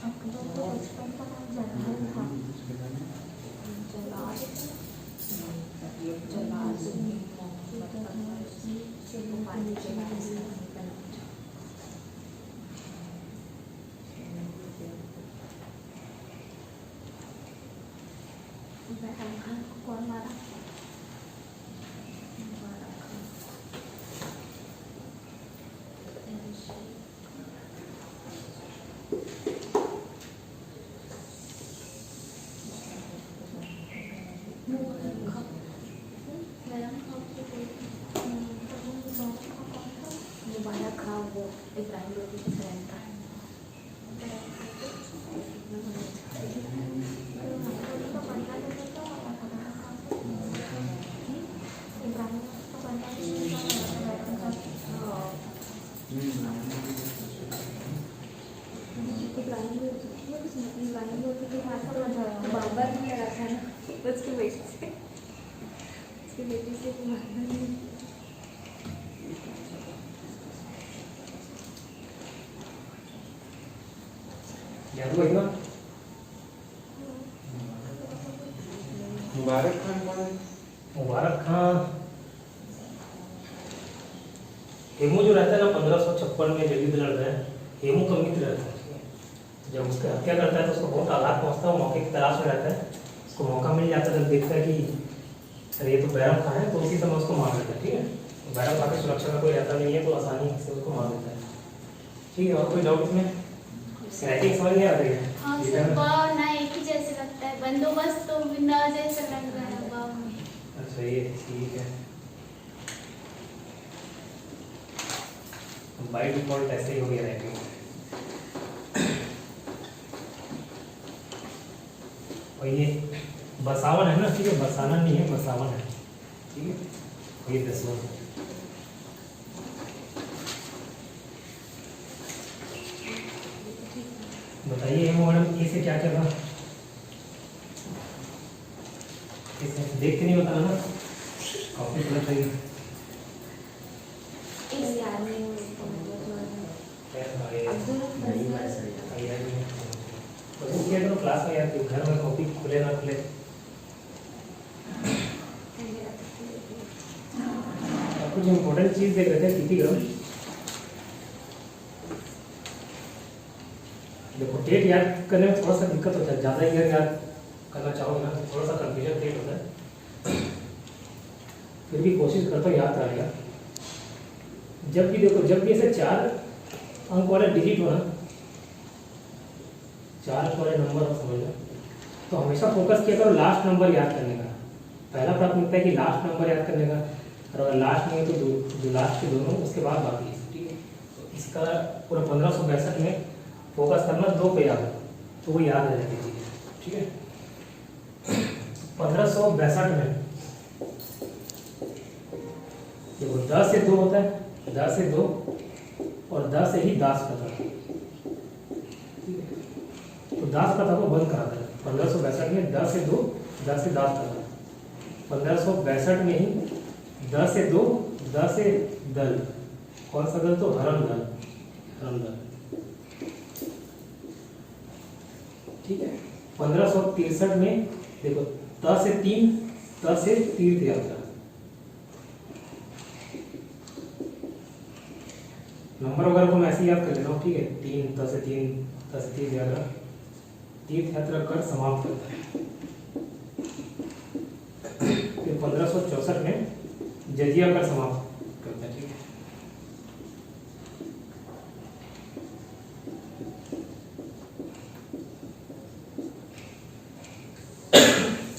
अकबर को बचपन का नाम जलाल था जलाल जलाल शिल्प पानी के बाद इसका नाम बना। बैरम खान को कौन मारा मुबारक खां वो इब्राहिम लोधी के फ्रेंड था। इब्राहिम लोधी के साथ तो बाबर भी लड़ा था ना उसके बेटे से, उसके बेटे से बाबर ने याद हुआ इतना? मुबारक खान कौन है? मुबारक खान हेमू जो रहता है ना 1556 में जब युद्ध लड़ रहे हैं, हेमू का मित्र रहता है। जब उसकी हत्या करता है तो उसको बहुत आघात पहुंचता है, वो मौके की तलाश में रहता है। उसको मौका मिल जाता है, जब देखता है कि अरे ये तो बैरम खान है, तो उसी समय उसको मार देता है। ठीक है, बैरम खान की सुरक्षा में कोई रहता नहीं है, तो आसानी से उसको मार देता है। ठीक है, और कोई डाउट इसमें? राइटिंग समझ नहीं आ रही है? हाँ सर, वाव ना एक ही जैसे लगता है, बंदोबस्त तो बिंदा जैसा लग रहा है वाव में। अच्छा ये ठीक है, बाय डिफॉल्ट ऐसे ही हो गया राइटिंग। और ये बसावन है ना, ठीक है, बसाना नहीं है, बसावन है। ठीक है, और ये 10वां है। बताइए मैडम, ए से क्या कर रहा? देख के नहीं बताना ना, कॉपी पर बताइए। इस याद नहीं हो इसका तो क्लास में यार घर में कॉपी खुले ना खुले। कुछ इम्पोर्टेंट चीज देख रहे थे कितनी ग्राम। देखो डेट याद करने में थोड़ा सा दिक्कत होता है, ज़्यादा ईयर याद करना चाहो ना तो थोड़ा सा कंफ्यूजन क्रिएट होता है, फिर भी कोशिश करता हूँ याद रहेगा। जब भी देखो, जब भी ऐसे 4 अंक वाला डिजिट हो ना, 4 अंक वाले नंबर हो समझ लो, तो हमेशा फोकस किया करो लास्ट नंबर याद करने का। पहला प्राथमिकता है कि लास्ट नंबर याद करने का, और अगर लास्ट नहीं है तो जो लास्ट के दोनों, उसके बाद बाकी है। ठीक है, तो इसका पूरा 1562 में फोकस करना 2 पे याद, तो वो याद रह जाती चीज़। ठीक है, 1562 में देखो 10 से 2 होता है, 10 से 2 और 10 से ही दास प्रथा। ठीक है, तो दास प्रथा को बंद करा था 1562 में। 10 से 2, 10 से दास प्रथा। 1562 में ही 10 से 2, 10 से दल। कौन सा दल? तो हरम दल, हरम दल। ठीक है, 1563 में देखो 10 से 3, 10 से तीर्थ यात्रा। नंबर वगैरह को मैं ऐसे याद कर लेता हूँ। ठीक है, 3, 10 से 3, 10 से तीर्थ यात्रा। तीर्थ यात्रा कर समाप्त करता है। फिर 1564 में जजिया कर समाप्त करता है। ठीक है,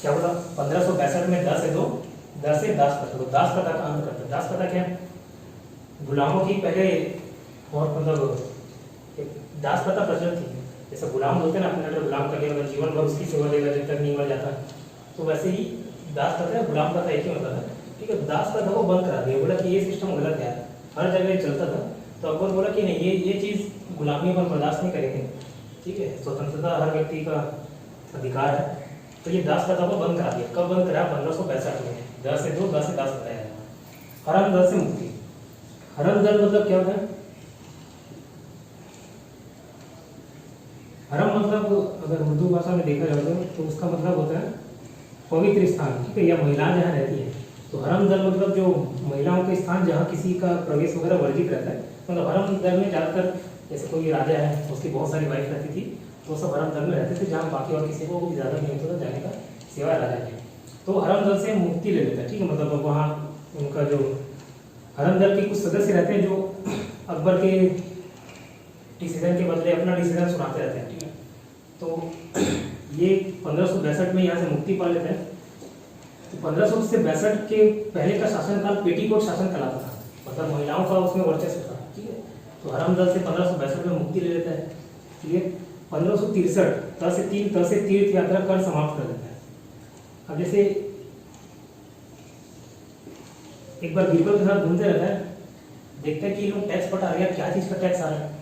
क्या बोला? 1562 में 10 से 2, 10 से दास प्रथा। तो दास प्रथा का अंत करता है। दास प्रथा क्या है? गुलामों की पहले और मतलब दास प्रथा प्रचलित थी। जैसे गुलाम होते हैं ना, अपने गुलाम कर लिया, अगर जीवन भर उसकी सेवा देगा जब तक नहीं मर जाता, तो वैसे ही दास प्रथा है, गुलाम प्रथा एक ही मतलब है। ठीक है, दास प्रथा को बंद करा दिया, बोला कि ये सिस्टम गलत है, हर जगह चलता था। तो अकबर बोला कि नहीं, ये चीज़ गुलामी पर बर्दाश्त नहीं करेंगे। ठीक है, स्वतंत्रता हर व्यक्ति का अधिकार है, तो ये दास प्रथा को बंद करा दिया। कब बंद करा? 1562 में। 10 से 2, 10 से दास बताया। हरम दल से मुक्ति। हरम दल मतलब क्या होता है? हरम मतलब अगर उर्दू भाषा में देखा जाए तो उसका मतलब होता है पवित्र स्थान। ठीक है, या महिलाएं जहाँ रहती हैं, तो हरम दल मतलब जो महिलाओं के स्थान जहाँ किसी का प्रवेश वगैरह वर्जित रहता है। मतलब हरम दल में ज़्यादातर जैसे कोई राजा है, उसकी बहुत सारी वाइफ रहती थी, तो सब हरम दल में रहते थे, जहाँ बाकी और किसी को भी ज़्यादा नहीं होता था जाने का, सिवाय राजा के। तो हरम दल से मुक्ति ले लेता है। ठीक है, मतलब वहाँ उनका जो हरम दल के कुछ सदस्य रहते हैं जो अकबर के डिसीजन के बदले अपना डिसीजन सुनाते रहते हैं। ठीक है, तो ये 1562 में यहाँ से मुक्ति पा लेते हैं। तो 1562 के पहले का शासनकाल पेटीकोट शासन कहलाता था, मतलब महिलाओं का उसमें वर्चस्व था। ठीक है, तो हरम दल से 1562 में मुक्ति ले लेता है। ठीक है, 1563 10 से 3, 10 से तीर्थ यात्रा कर समाप्त कर देता है। अब जैसे एक बार बीरबल के साथ घूमते रहता है, देखते हैं कि ये लोग टैक्स पटा रहे हैं, क्या चीज़ का टैक्स आ रहा है।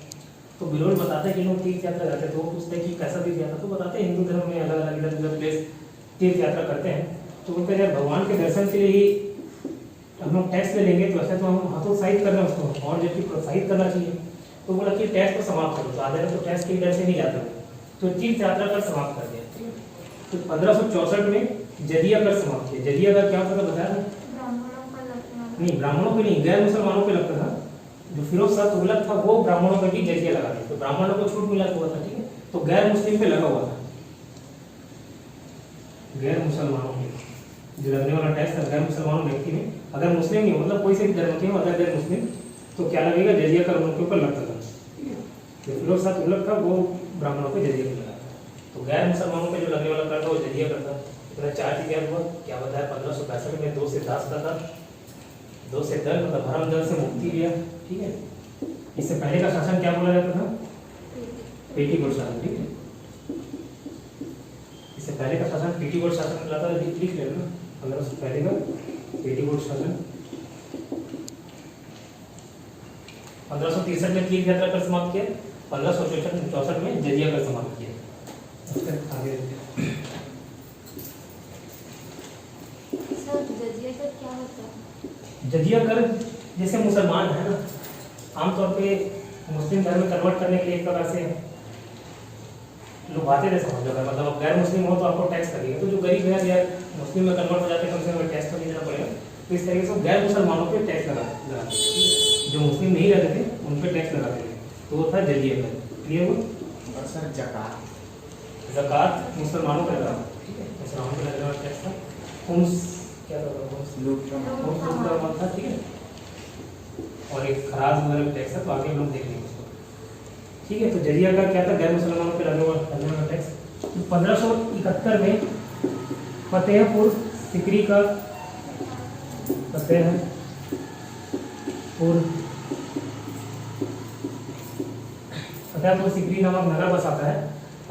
तो बिरबल बताते हैं कि लोग तीर्थ यात्रा जाते हैं, तो वो पूछते हैं कि कैसा तीर्थ यात्रा, तो बताते हैं हिंदू धर्म में अलग अलग इधर उधर प्लेस तीर्थ यात्रा करते हैं। तो बोलते हैं यार भगवान के दर्शन के लिए ही हम लोग टैक्स ले लेंगे, तो ऐसे तो हम हतोत्साहित कर रहे हैं उसको, और जबकि प्रोत्साहित करना चाहिए। तो बोला कि टैक्स को समाप्त करो। तो आधे लोग तो टैक्स की डर से नहीं जाते, तो तीर्थ यात्रा कर समाप्त कर दिया, ठीक है। तो 1564 में जजिया कर समाप्त किया। जजिया कर क्या होता था बताया था? ब्राह्मणों का लगना नहीं, ब्राह्मणों पे नहीं, गैर मुसलमानों पे लगता था। जो फिरोज शाह तुगलक था वो ब्राह्मणों पे भी जजिया लगा दिया, तो ब्राह्मणों को छूट मिला हुआ था, ठीक है। तो गैर मुस्लिम पे लगा हुआ था, गैर मुसलमानों पे जो लगने वाला टैक्स था, गैर मुसलमानों व्यक्ति में, अगर मुस्लिम नहीं हो मतलब कोई से भी धर्म के हो, अगर गैर मुस्लिम तो क्या लगेगा, जजिया कर उनके ऊपर लगता था, ठीक है। जो फिरोज शाह तुगलक था वो ब्राह्मणों पे जजिया पे लगा, तो गैर मुसलमानों पे जो लगने वाला कर था वो जजिया करता। इतना चार्ज क्या हुआ, क्या बताया, 1565 में 2 से 10 का था, 2 से 10 मतलब भरम दल से मुक्ति लिया, ठीक है। इससे पहले का शासन क्या बोला जाता था? पेटीकोट शासन, ठीक है। इससे पहले का शासन पेटीकोट शासन कहलाता था, लिख लेना ना, 1500 से पहले का पेटीकोट शासन। 1563 में तीर्थ यात्रा कर समाप्त किया, 1564 में जजिया कर समाप्त किया। आगे सर जजिया कर क्या होता है? जजिया कर जैसे मुसलमान है ना, आमतौर पे मुस्लिम धर्म में कन्वर्ट करने के लिए एक प्रकार से लोग आते थे समझ लो, मतलब आप गैर मुस्लिम हो तो आपको टैक्स लगेगा, तो जो गरीब है या मुस्लिम में कन्वर्ट हो जाते हैं कम से कम टैक्स तो नहीं देना पड़ेगा, तो इस तरीके से गैर मुसलमानों पे टैक्स लगाते थे, जो मुस्लिम नहीं रहते थे उन पर टैक्स लगाते थे, तो वो था जजिया कर। क्लियर हुआ? और सर ज़कात ज़कात मुसलमानों पे लगा, ठीक है, मुसलमानों पे लगने वाला टैक्स था। क्या था, लूट का था, ठीक है। और एक खराज वगैरह टैक्स है, तो आगे हम लोग देख लेंगे उसको, ठीक है। तो जजिया का क्या था, गैर मुसलमानों पे लगने वाला टैक्स। तो 1571 में फतेहपुर सिकरी का, फतेहपुर सिकरी नामक नगर बसाता है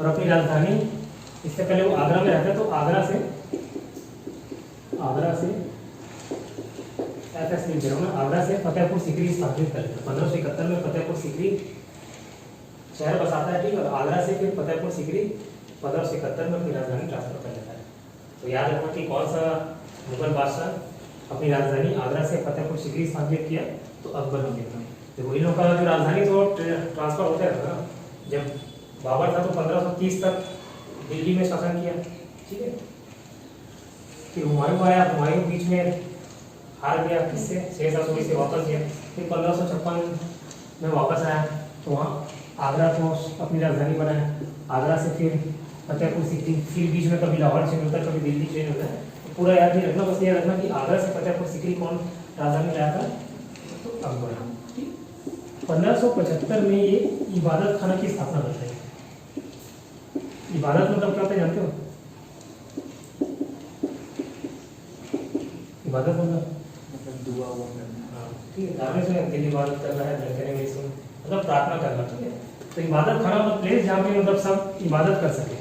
और अपनी राजधानी, इससे पहले वो आगरा में रहता है, तो आगरा से आगरा से फतेहपुर सिकरी स्थापित करते हैं। 1571 में फतेहपुर सिकरी शहर बसाता है, ठीक है। और आगरा से फिर फतेहपुर सिकरी 1571 में अपनी राजधानी ट्रांसफर कर लेता है। तो याद रखना कि कौन सा मुगल बादशाह अपनी राजधानी आगरा से फतेहपुर सिकरी स्थापित किया, तो अकबर ने किया। देखो इन लोगों का जो राजधानी तो ट्रांसफर होता रहता ना, जब बाबर था तो 1530 तक दिल्ली में शासन किया, ठीक है। फिर हुमायूं आया, हुमायूं बीच में हार गया, किससे, शेरशाह सूरी से वापस गया। फिर 1556 में वापस आया, तो वहाँ आगरा को अपनी राजधानी बनाया। आगरा से फिर फतेहपुर सिकरी, फिर बीच में कभी लाहौर चेंज होता है, कभी दिल्ली चेंज होता है। तो पूरा याद नहीं रखना, बस ये रखना कि आगरा से फतेहपुर सिकरी कौन राजधानी लाया था, तो अकबर। 1575 में ये इबादत खाना की स्थापना करते हैं। इबादत मतलब क्या होता है जानते हो? इबादत मतलब दुआ हुआ करना, ठीक है, धार्मिक में दिल इबादत करना है, धड़कने में इसमें मतलब प्रार्थना करना, ठीक है। तो इबादत खाना मतलब प्लेस जहाँ पे मतलब सब इबादत कर सके।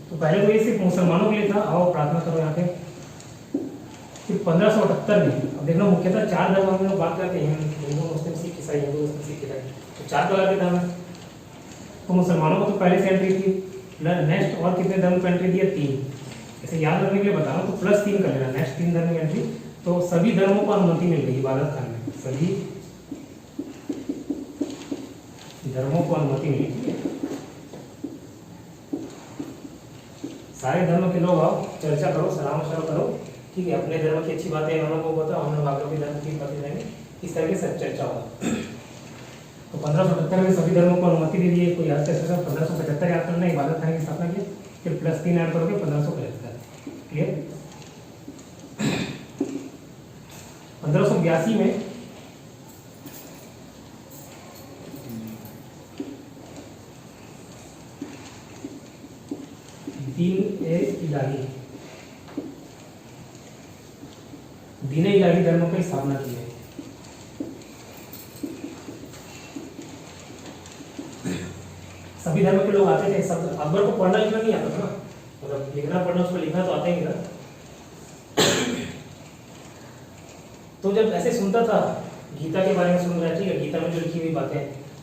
तो पहले तो ये सिर्फ मुसलमानों के लिए था, आओ प्रार्थना करो यहाँ पे। फिर 1578 में, अब देखना मुख्यतः 4 धर्म हम लोग बात करते हैं, हिंदू मुस्लिम सिख ईसाई, हिंदू मुस्लिम सिख ईसाई, तो 4 प्रकार के धर्म है। तो मुसलमानों को तो पहले से एंट्री थी, नेक्स्ट और कितने धर्म को एंट्री दिया? 3। ऐसे याद रखने के लिए बता रहा हूँ, तो +3 कर लेना, नेक्स्ट 3 धर्म की एंट्री। तो सभी धर्मों को अनुमति मिल गई इबादत करने में, सभी धर्मों को अनुमति मिली, ठीक है। सारे धर्म के लोग आओ, चर्चा करो, सलाम मशवरा करो, ठीक है। अपने धर्म की अच्छी बातें हम लोग को बताओ, हम लोग आप लोग के धर्म की बातें जाएंगे, इस तरीके से चर्चा होगा। तो 1577 में सभी धर्मों को अनुमति दे दी है। कोई याद कर सकता है? 1575 याद करना, इबादत खाने की स्थापना की, फिर +3 ऐड करोगे 1575। क्लियर? 1582 में दीन-ए इलाही धर्म की स्थापना की है। सभी धर्म के लोग आते थे, सब। अकबर को पढ़ना लिखना नहीं आता था ना, मतलब लिखना पढ़ना, उसको लिखना तो आता ही नहीं था। तो जब ऐसे सुनता था, गीता के बारे में सुन रहा है, ठीक है, गीता में जो लिखी हुई बातें,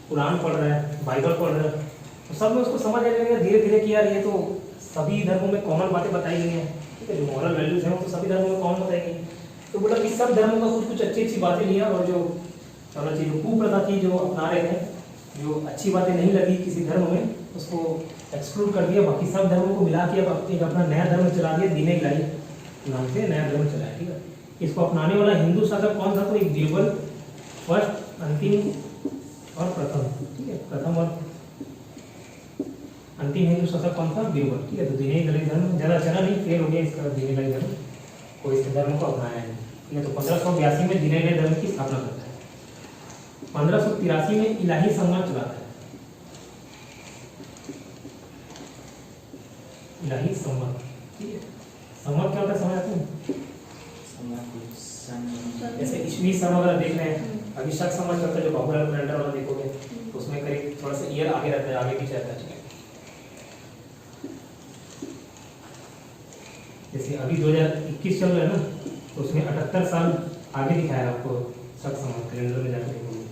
कुरान पढ़ रहा है, बाइबल पढ़ रहा है, तो सब में उसको समझ आने लगा धीरे धीरे कि यार ये तो सभी धर्मों में कॉमन बातें बताई गई हैं, ठीक है। जो मॉरल वैल्यूज हैं वो तो सभी धर्मों में कॉमन बताई गई। तो बोला कि सब धर्मों का कुछ कुछ अच्छी अच्छी बातें लिया, और जो चलो कुप्रथा थी जो अपना रहे थे, जो अच्छी बातें नहीं लगी किसी धर्म में उसको एक्सक्लूड कर दिया, बाकी सब धर्मों को मिला के अब एक अपना नया धर्म चला दिया, दीन इलाही नाम से नया धर्म चलाया। ठीक है, इसको अपनाने वाला हिंदू शासक कौन था? तो एक बीरबल, फर्स्ट, अंतिम और प्रथम। ठीक है, प्रथम और अंतिम हिंदू शासक कौन था? बीरबल। ठीक है, तो दीन इलाही धर्म ज़्यादा चला नहीं, फेल हो गया इसका दीन इलाही धर्म, कोई इस धर्म को अपनाया नहीं। ठीक है, तो 1582 में दीन इलाही धर्म की स्थापना करता है। 1583 में इलाही संवत चलाता है। इलाही संवत, ठीक है, संवत क्या होता है समझ आते हैं? जैसे ईस्वी सन अगर देख रहे हैं, अभी शक संवत चलता है जो पॉपुलर कैलेंडर वाला देखोगे तो उसमें करीब थोड़ा सा ईयर आगे रहता है, आगे पीछे रहता है। ठीक है, जैसे अभी 2021 चल रहा है ना, तो उसमें 78 साल आगे दिखाया आपको शक संवत कैलेंडर में जाकर देखोगे।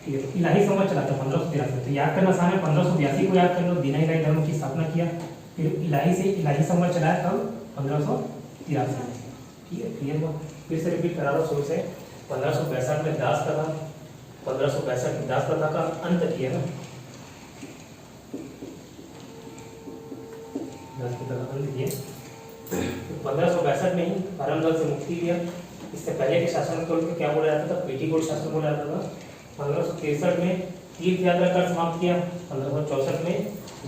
ठीक है, तो इलाही संवत चलाता है 1583 में, तो याद करना आसान है, 1582 को याद कर लो, दीन इलाही धर्म की स्थापना किया, फिर इलाही से इलाही संवत चलाया तब 1583 में। ठीक है, क्लियर हुआ? फिर से रिपीट करा दो शुरू से। 1562 में दास प्रथा, 1562 में दास प्रथा का अंत किया ना, दास प्रथा का अंत किया। 1562 में ही धर्मदल से मुक्ति दिया। इससे पहले के शासन को क्या बोला जाता था? पेटीकोट शासन बोला जाता था। 1563 में तीर्थ यात्रा कर समाप्त किया। 1564 में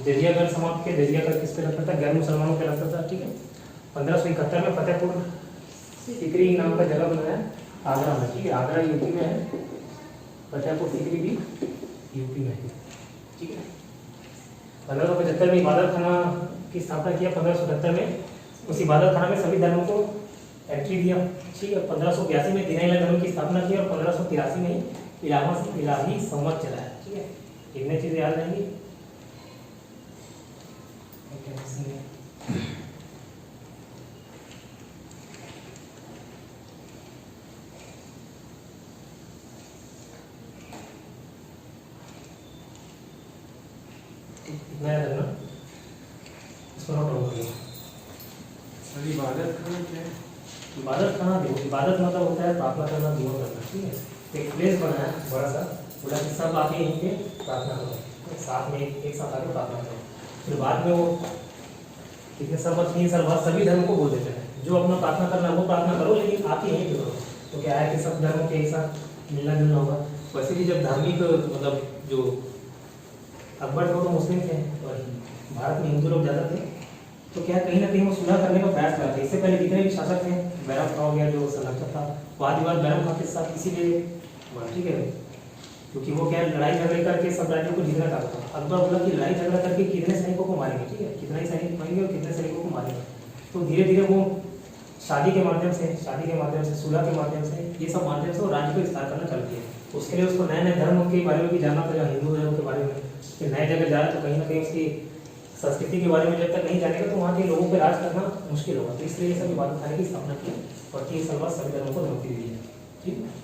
जजिया कर समाप्त किया। जजिया कर किस पे लगता था? गैर मुसलमानों पे लगता था। ठीक है, 1571 में फतेहपुर सीकरी नाम का जगह बनाया आगरा में। ठीक है, आगरा यूपी में है, फतेहपुर सीकरी भी यूपी में है। ठीक है, 1575 में इबादत खाना की स्थापना किया। 1577 में उस इबादत खाना में सभी धर्मों को एंट्री दिया। ठीक है, 1582 में दीन इलाही धर्म की स्थापना की और 1583 में इलाही संवत चलाया। ठीक है, इतनी चीजें याद रहेंगी। इतना याद रखना, इसको नोट डाउन करिए। इबादत खाना क्या है? इबादत खाना देखो, इबादत मतलब होता है प्रार्थना करना, दुआ करना। ठीक है, एक प्लेस बनाया बड़ा सा, बोला कि सब आके यहीं पे प्रार्थना करो, साथ में एक साथ आके प्रार्थना करो। फिर बाद में वो कितने साल बाद, 3 साल बाद सभी धर्मों को बोल देते हैं जो अपना प्रार्थना करना है वो प्रार्थना करो, लेकिन आके यहीं पे करो। तो क्या है कि सब धर्मों के एक साथ मिलना जुलना होगा। वैसे भी जब धार्मिक मतलब जो अकबर थे वो तो मुस्लिम थे और भारत में हिंदू लोग ज़्यादा थे, तो क्या कहीं ना कहीं वो सुलह करने का प्रयास करते। इससे पहले जितने भी शासक थे, बैरम खां हो गया जो संरक्षक था, वाद विवाद बैरम खां के साथ इसीलिए, ठीक है, क्योंकि वो क्या लड़ाई झगड़े करके सब राज्यों को जीतना चाहता था। अकबर बोला कि लड़ाई झगड़ा करके कितने सैनिकों को मारेंगे, ठीक है, कितना ही सैनिक मारेंगे और कितने सैनिकों को मारेंगे। तो धीरे धीरे वो शादी के माध्यम से, सुलह के माध्यम से, ये सब माध्यम से वो राज्य को विस्तार करना चाहती है। उसके लिए उसको नए नए धर्मों के बारे में भी जानना पड़ेगा, हिंदू धर्म के बारे में। फिर नए जगह जा रहा है तो कहीं ना कहीं उसकी संस्कृति के बारे में जब तक नहीं जानेगा तो वहाँ के लोगों पर राज करना मुश्किल होगा। तो इसलिए ये सब इबादत खाने की स्थापना की और 3 साल बाद सभी धर्मों को धमकी दी है। ठीक है,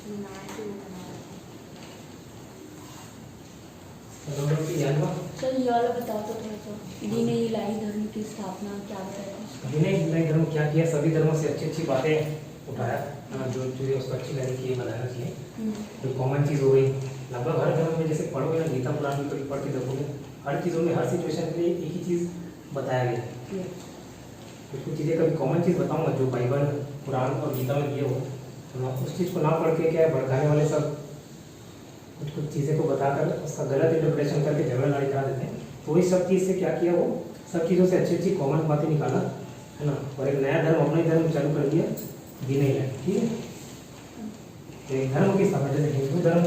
ये नाम से वो बना रहा था। दोनों की याद हुआ। सर ये वाला बताओ तो थोड़ा सा, दीन इलाही धर्म की स्थापना क्या बताया उसका? इन्हें धर्म क्या किया, सभी धर्मों से अच्छी अच्छी बातें उठाया, जो चीज़ें उसको अच्छी लगी कि ये बताना चाहिए। जो कॉमन चीज़ हो गई, लगभग हर धर्म में जैसे पढ़ोगे ना, गीता पुराण में कभी पढ़ के देखोगे, हर चीज़ों में हर सिचुएशन के लिए एक ही चीज़ बताया गया है। कुछ चीज़ें कभी कॉमन चीज़ बताऊंगा जो बाइबल पुराण और गीता में दिए हो, तो उस चीज़ को ना पढ़ के क्या है, भड़काने वाले सब कुछ चीज़ें को बताकर उसका गलत इंटरप्रिटेशन करके झगड़ा लड़ाई करा देते हैं। तो वही सब चीज़ से क्या किया, वो सब चीज़ों से अच्छी अच्छी कॉमन बातें निकाला, है ना, और एक नया धर्म, अपना ही धर्म चालू कर दिया, दीन इलाही। ठीक है, तो एक धर्म की स्थापना, जैसे हिंदू धर्म,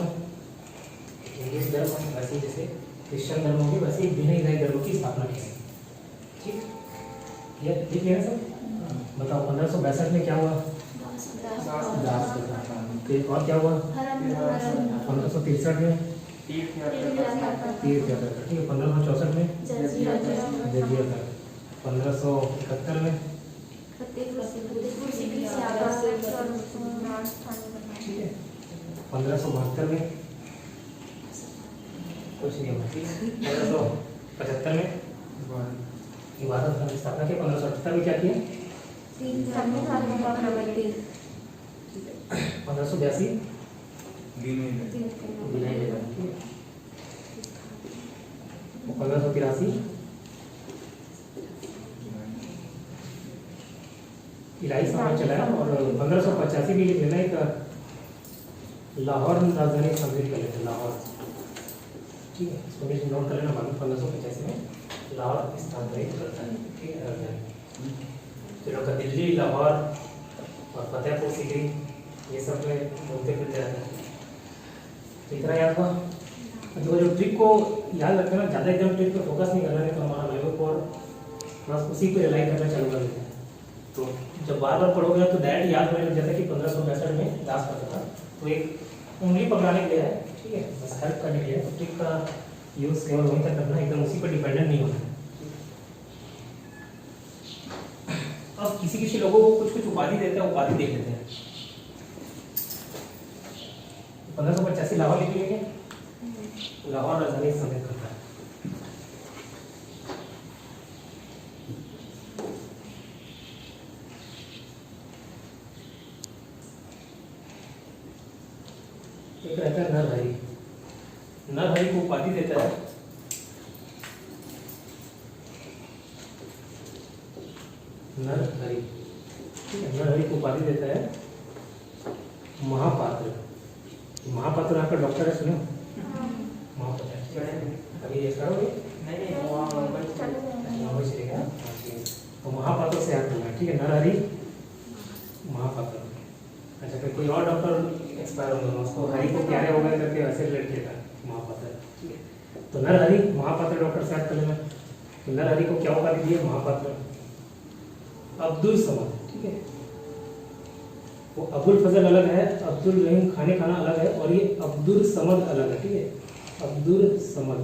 इंग्लिश धर्म, वैसे जैसे क्रिश्चियन धर्म होगी, वैसे ही दीन इलाही धर्म की स्थापना की गई। ठीक, ये ठीक है सर। बताओ 1562 में क्या हुआ? दास प्रथा। फिर और क्या हुआ? 1563 में तीर्थ यात्रा। ठीक है, 1564 में जजिया कर, 1571 में ठीक है, 1572 में कुछ नहीं हुआ। 1575 में इबादत खाने की स्थापना की। 1578 में क्या किया? 1582 विनय लेकर। 1583 इलाही समाज चलाया, और 1585 में लिख लेना, एक लाहौर राजधानी सम्मिलित कर लेते, लाहौर। ठीक है, इसको भी नोट कर लेना, बाद में 1585 में लाहौर स्थानांतरित करता है। ठीक है, राजधानी चलो का दिल्ली, लाहौर और फतेहपुर सीकरी, ये सब में घूमते फिरते रहते हैं। तो इतना याद हुआ। तो जो ट्रिक को याद रखना, ज़्यादा एकदम ट्रिक पे फोकस नहीं करना, नहीं तो हमारा लेवल को बस उसी पे रिलाई करना चालू कर देते हैं। तो जब बार बार पढ़ोगे ना, तो डायरेक्ट याद होने लग जाता है कि 1562 में दास प्रथा था, तो एक उंगली पकड़ाने के लिए है। ठीक है, बस हेल्प करने के लिए। तो ट्रिक का यूज़ केवल वहीं तक करना, एकदम उसी पर डिपेंडेंट नहीं होना है। अब किसी किसी लोगों को कुछ कुछ उपाधि देते हैं, उपाधि देख लेते हैं। 1585 लाहौर लिख लेंगे, लाहौर राजधानी सम्मिलित करता है। एक रहता है नरहरि, नरहरि को उपाधि देता है नरहरि। ठीक है, नरहरि को उपाधि देता है महापात्र। महापात्र आपका डॉक्टर है, सुनो। महापात्र अभी ये करोगे? नहीं, मुंबई चलेगा। तो महापात्र से याद करना। ठीक है, नरहरि महापात्र। अच्छा, फिर कोई और डॉक्टर एक्सपायर होगा, उसको हरि को प्यारे हो गए करके वैसे रिलेट किया महापात्र। ठीक है, तो नरहरि महापात्र डॉक्टर से याद कर लेना। तो नरहरि को क्या उपाधि दी है? महापात्र। अब्दुल समद। ठीक है, वो अबुल फजल अलग है, अब्दुल रहीम खाने खाना अलग है, और ये अब्दुल समद अलग है। ठीक है, अब्दुल समद।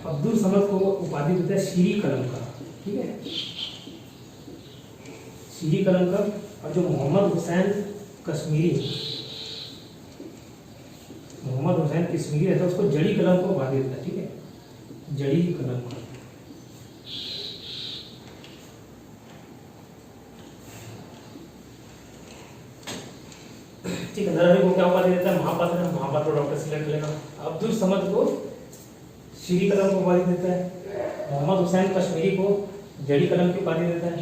अब्दुल समद को उपाधि देता है शीरी कलम का। ठीक है, शीरी कलम का। और जो मोहम्मद हुसैन कश्मीरी रहता है, उसको जड़ी कलम को उपाधि देता है। ठीक है, जड़ी कलम का। ठीक है, नरहरि को क्या उपाधि देता है? महापात्र। महापात्र डॉक्टर सिलेक्ट लेना। अब्दुल समद को शीरी कलम को उपाधि देता है। मोहम्मद हुसैन कश्मीरी को जड़ी कलम की उपाधि देता है।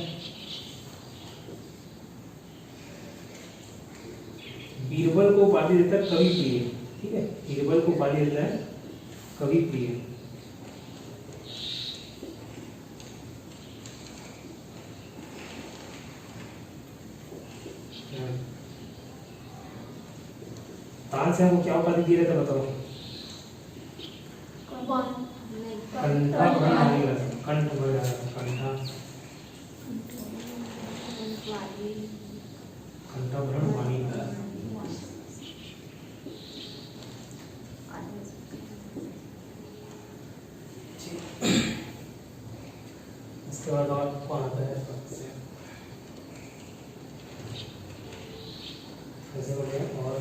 बीरबल को उपाधि देता है कवि प्रिय। ठीक है, बीरबल को उपाधि देता है कवि प्रिय। तानसेन को क्या उपाधि दी रहता है, बताओ? कंठा कंठा वाली कंठाभरण वाणी इसके बाद और कौन आता है ऐसे बोले और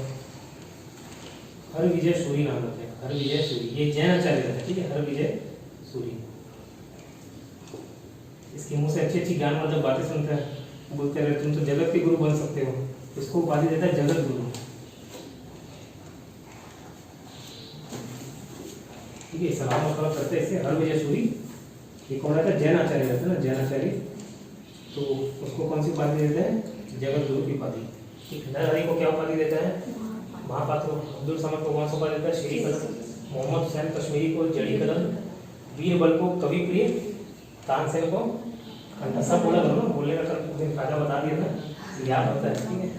हर विजय सूरी नाम होते हैं। हर विजय सूरी ये जैन आचार्य है, ठीक है। हर विजय सूरी इसके मुंह से अच्छी अच्छी ज्ञान मतलब बातें सुनते हैं, बोलते रहे तुम तो जगत के गुरु बन सकते हो। इसको उपाधि देता है जगत गुरु, ठीक है। सलाम मतलब करते हैं इसे हर विजय सूरी। ये कौन रहता है? जैन आचार्य रहता है ना, जैन आचार्य। तो उसको कौन सी उपाधि देते हैं? जगत गुरु की उपाधि, ठीक है। नरहरि को क्या उपाधि देता है? महापात्र। अब्दुल समद को कौन सा उपाधि देता है? शेरी कदम। मोहम्मद हुसैन कश्मीरी को जड़ी कदम। बीरबल को कवि प्रिय। तानसेन को सब बोला करो ना, बोलने का कल फायदा बता दिया था, याद होता है, ठीक है।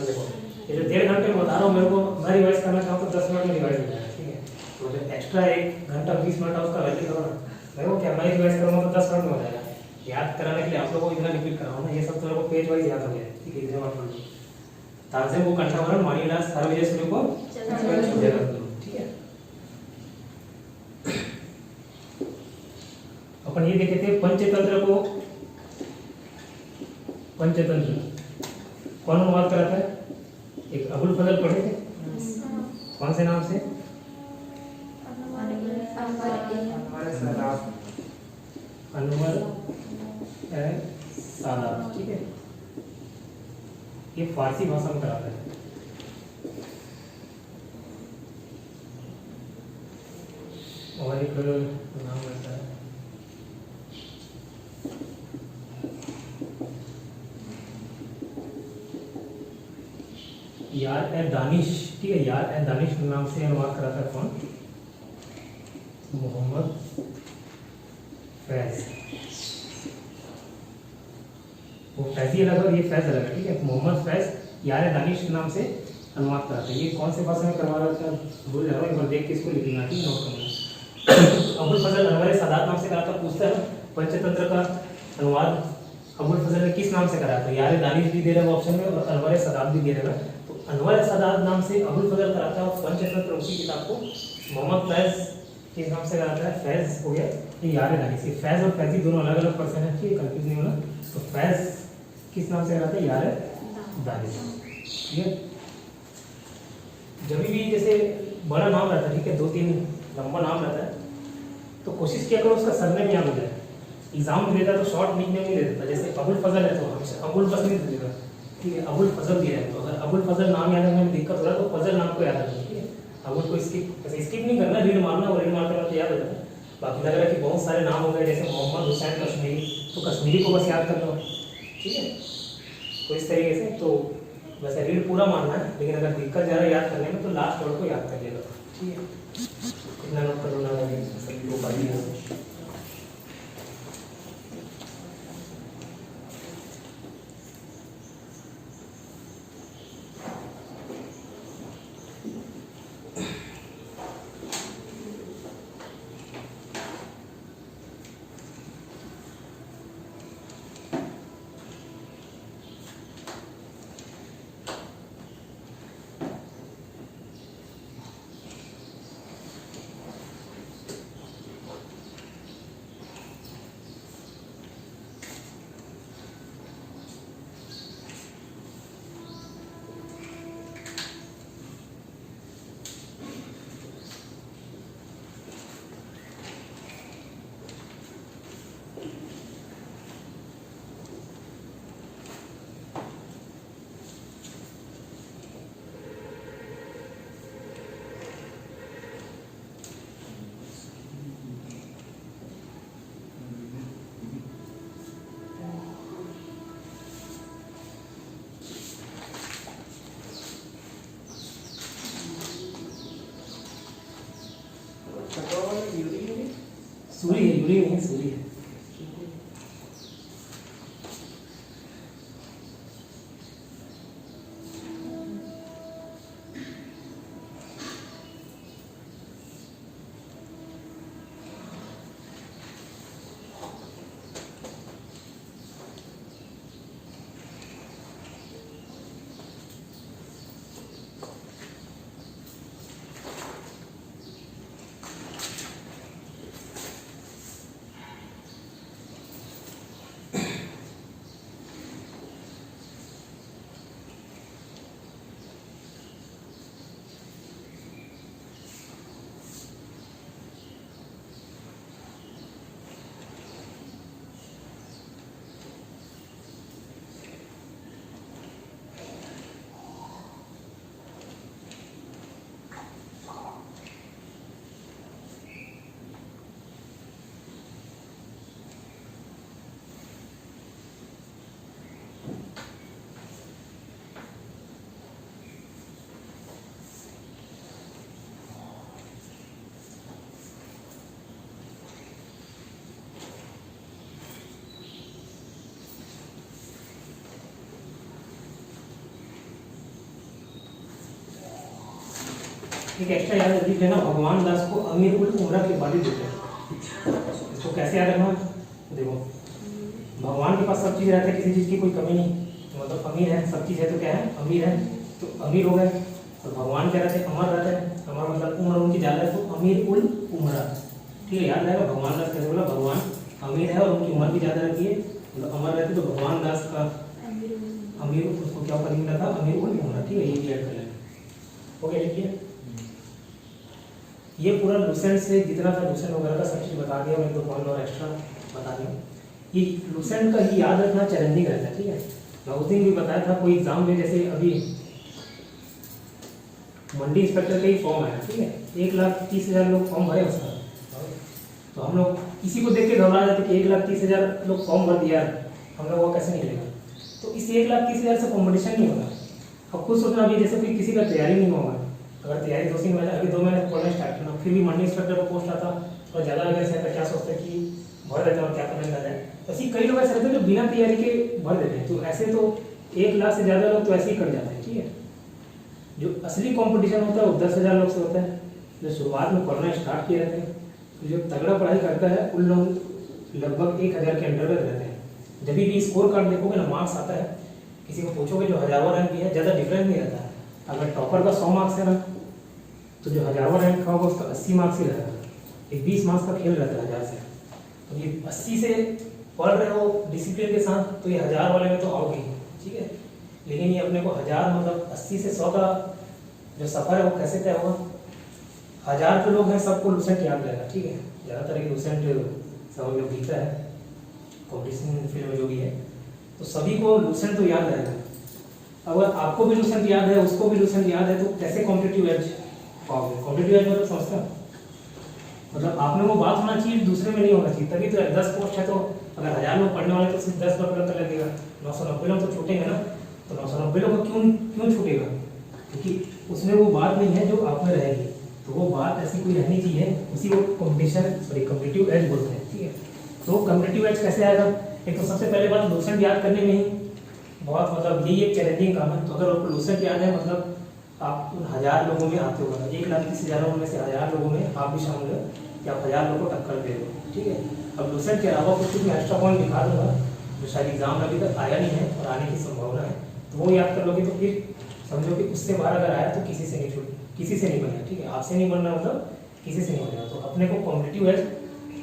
देखो ये जो 1.5 घंटे में बता रहा हूँ, मेरे को मैं रिवाइज करना चाहूँ तो 10 मिनट में रिवाइज हो जाएगा, ठीक है। तो जो एक्स्ट्रा 1 घंटा 20 मिनट है उसका वैल्यू करो ना। मेरे को क्या, मैं रिवाइज करूँगा तो 10 मिनट में हो जाएगा। याद कराने के लिए आप लोगों को इतना रिपीट कराऊँ ना, ये सब तो मेरे को पेज वाइज याद हो गया, ठीक है। एग्जाम आप लोग तानसेन को कंठाभरण, वाणीदास हर विजय सूरी को जगत गुरु, ठीक है। अपन ये देखे थे पंचतंत्र को, पंचतंत्र कौन अनुवाद कराता है? एक अबुल फजल पढ़े थे, कौन से नाम से? अनवर सादात, ठीक है। ये फारसी भाषा में कराता है। और एक नाम रहता है यार ए दानिश, ठीक है। यार ए दानिश नाम से अनुवाद कराता है कौन? मोहम्मद फैज। वो फैजी अलग और ये फैज अलग है, ठीक है। मोहम्मद फैज यार ए दानिश नाम से अनुवाद कराता है। ये कौन से भाषा में करवा रहा था भूल जा रहा हूँ, एक बार देख के इसको लिखना, ठीक है, नोट करना। अबुल फजल अनवर सादात नाम से कराता, पूछता है पंचतंत्र का अनुवाद अबुल फजल ने किस नाम से कराया? तो यार ए दानिश भी दे रहा है ऑप्शन में और अनवर सादात भी दे रहा है। अनवर सादात नाम से अबुल फजल कराता है और पंचतंत्र उसी किताब को मोहम्मद फैज किस नाम से कराता है? फैज हो गया। ये यार दानिश, फैज और फैजी दोनों अलग अलग पर्सन है, ठीक है, कंफ्यूज नहीं होना। तो फैज किस नाम से कराता है? यार दानिश, ठीक है। जब भी जैसे बड़ा नाम रहता है, ठीक है, 2-3 लंबा नाम रहता है, तो कोशिश किया करो उसका सरनेम याद हो जाए। एग्जाम में देता तो शॉर्ट निकनेम नहीं दे देता। जैसे अबुल फजल है तो हमेशा अबुल बस नहीं दे देगा, ठीक है। अबुल फजल दिया है तो अगर अबुल फजल नाम याद रखने में दिक्कत हो रहा है तो फजल नाम को याद रखना, ठीक है। अबुल को स्किप नहीं करना, रीड मारना, और रीड मारते तो याद हो जाता है। बाकी लग रहा है कि बहुत सारे नाम हो गए, जैसे मोहम्मद हुसैन कश्मीरी, तो कश्मीरी को बस याद कर लो, ठीक है। तो इस तरीके से तो वैसे रीड पूरा मारना है, लेकिन अगर दिक्कत ज़्यादा याद करने में तो लास्ट वर्ड को याद कर लेगा, ठीक है। कितना नोट कर लो ना, सभी को पढ़ी है। सूरी है, यूरी नहीं, सूरी है। एक एक्स्ट्रा याद लिख लेना, भगवान दास को अमीर उल उमरा की उपाधि देते हैं। इसको कैसे याद रखना, देखो भगवान के पास सब चीज़ रहता है, किसी चीज़ की कोई कमी नहीं, तो मतलब अमीर है, सब चीज़ है तो क्या है, अमीर है, तो अमीर हो गए। तो भगवान क्या रहते हैं, अमर रहते हैं, अमर मतलब उम्र उनकी ज़्यादा है, तो अमीर उल उमरा, ठीक है, याद रहेगा। भगवान दास कैसे बोला, भगवान अमीर है और उनकी उम्र भी ज़्यादा रहती है, मतलब अमर रहती है, तो भगवान दास का अमीर, उसको क्या उपाधि मिला था, अमीर उल उमरा, ठीक है, ये भी ऐड कर लेना। ओके, लिखिए। ये पूरा लुसेंट से जितना था, लुसेंट वगैरह का सब चीज़ बता दिया, मैं 2 पॉइंट और एक्स्ट्रा बता दिया। ये लुसेंट का ही याद रखना चैलेंजिंग रहता है, ठीक है। मैं उस दिन भी बताया था, कोई एग्जाम में जैसे अभी मंडी इंस्पेक्टर का ही फॉर्म आया, ठीक है, 1,30,000 लोग फॉर्म भरे उसका, तो हम लोग किसी को देख के घबरा जाते कि 1,30,000 लोग फॉर्म भर दिया, हम लोग वो कैसे निकलेगा। तो इस 1,30,000 से कॉम्पिटिशन नहीं होगा। अब खुद सोचना, अभी जैसे कोई किसी का तैयारी नहीं होगा, अगर तैयारी 2-3 महीने, अभी 2 महीने पढ़ना स्टार्ट करना, फिर भी मंडी इंस्पेक्टर का पोस्ट आता और ज़्यादा अगर ऐसा क्या सोचते हैं कि भर देते हैं और क्या करने लगा जाए। ऐसी कई लोग ऐसे रहते हैं जो बिना तैयारी के भर देते हैं, तो ऐसे तो 1 लाख से ज़्यादा लोग तो ऐसे ही कर जाते हैं, ठीक है। जो असली कंपटीशन होता है वो 10,000 लोग से होता है, जो शुरुआत में पढ़ना स्टार्ट किए रहते हैं। तो जो तगड़ा पढ़ाई करता है उन लोग लगभग 1,000 के अंडर में रहते हैं। जब भी स्कोर कार्ड देखोगे ना, मार्क्स आता है, किसी को पूछोगे जो हज़ारों रैंक भी है, ज़्यादा डिफरेंस नहीं रहता है। अगर टॉपर का 100 मार्क्स है ना, तो जो हज़ारों रैंक का होगा उसका 80 मार्क्स ही रहता है। एक 20 मार्क्स का खेल रहता है 1000 से। तो ये 80 से पढ़ रहे हो डिसिप्लिन के साथ, तो ये 1000 वाले में तो आओगे, ठीक है। लेकिन ये अपने को 1000 मतलब 80 से 100 का जो सफ़र है वो कैसे तय होगा। 1000 के लोग हैं, सबको लुसेंट याद रहेगा, ठीक है। ज़्यादातर एक लुसेंट सब लोग दिखता है कॉम्पिटिशन फील्ड में जो भी है, तो सभी को लुसेंट तो याद रहेगा। अगर आपको भी लुसेंट याद है, उसको भी लुसेंट याद है, तो कैसे कॉम्पिटिटिव एज पाओगे। कॉम्पिटिटिव एज मतलब समझते हो, मतलब आप में वो बात होना चाहिए, दूसरे में नहीं होना चाहिए, तभी तो 10 पोस्ट है, तो अगर 1000 लोग पढ़ने वाले तो सिर्फ 10 लोग का लगेगा, 990 लोग तो छूटेंगे ना। तो 990 लोग को क्यों छूटेगा, क्योंकि उसमें वो बात नहीं है जो आप में रहेगी। तो वो बात ऐसी कोई रहनी चाहिए, उसी को कॉम्पिटिटिव एज बोलते हैं, ठीक है। तो कॉम्पिटिटिव एज कैसे आएगा, एक तो सबसे पहले बात लुसेंट याद करने में ही बहुत मतलब यही एक चैलेंजिंग काम है। तो अगर आपको लुसेंट याद है, मतलब आप उन 1000 लोगों में आते हो, 1,30,000 में से 1000 लोगों में आप भी शामिल हो कि आप 1000 लोगों को टक्कर दे दो, ठीक है। अब लुसेंट के अलावा कुछ भी एक्स्ट्रा पॉइंट दिखा दूंगा जो शायद एग्जाम में अभी तक आया नहीं है और आने की संभावना है, तो वो याद कर लोगे तो फिर समझो कि उससे बाहर अगर आया तो किसी से नहीं बनेगा, ठीक है। आपसे नहीं बनना मतलब किसी से नहीं बनेगा। तो अपने को कॉम्पिटिटिव एज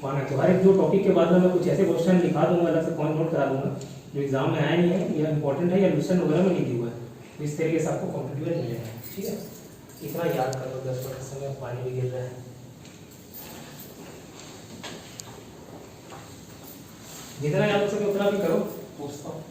पाना है। तो हर एक जो टॉपिक के बाद में मैं कुछ ऐसे क्वेश्चन लिखा दूंगा, अलग से पॉइंट नोट करा दूंगा जो एग्जाम में आया नहीं है या इंपॉर्टेंट है या लुसेंट वगैरह में नहीं दिया हुआ है, तो इस तरीके से आपको कॉम्पिटिटिव एज मिलेगा, ठीक है। इतना याद कर लो, 10 मिनट समय पानी भी गिर रहा है। जितना याद हो सके उतना भी करो, पूछता हूँ।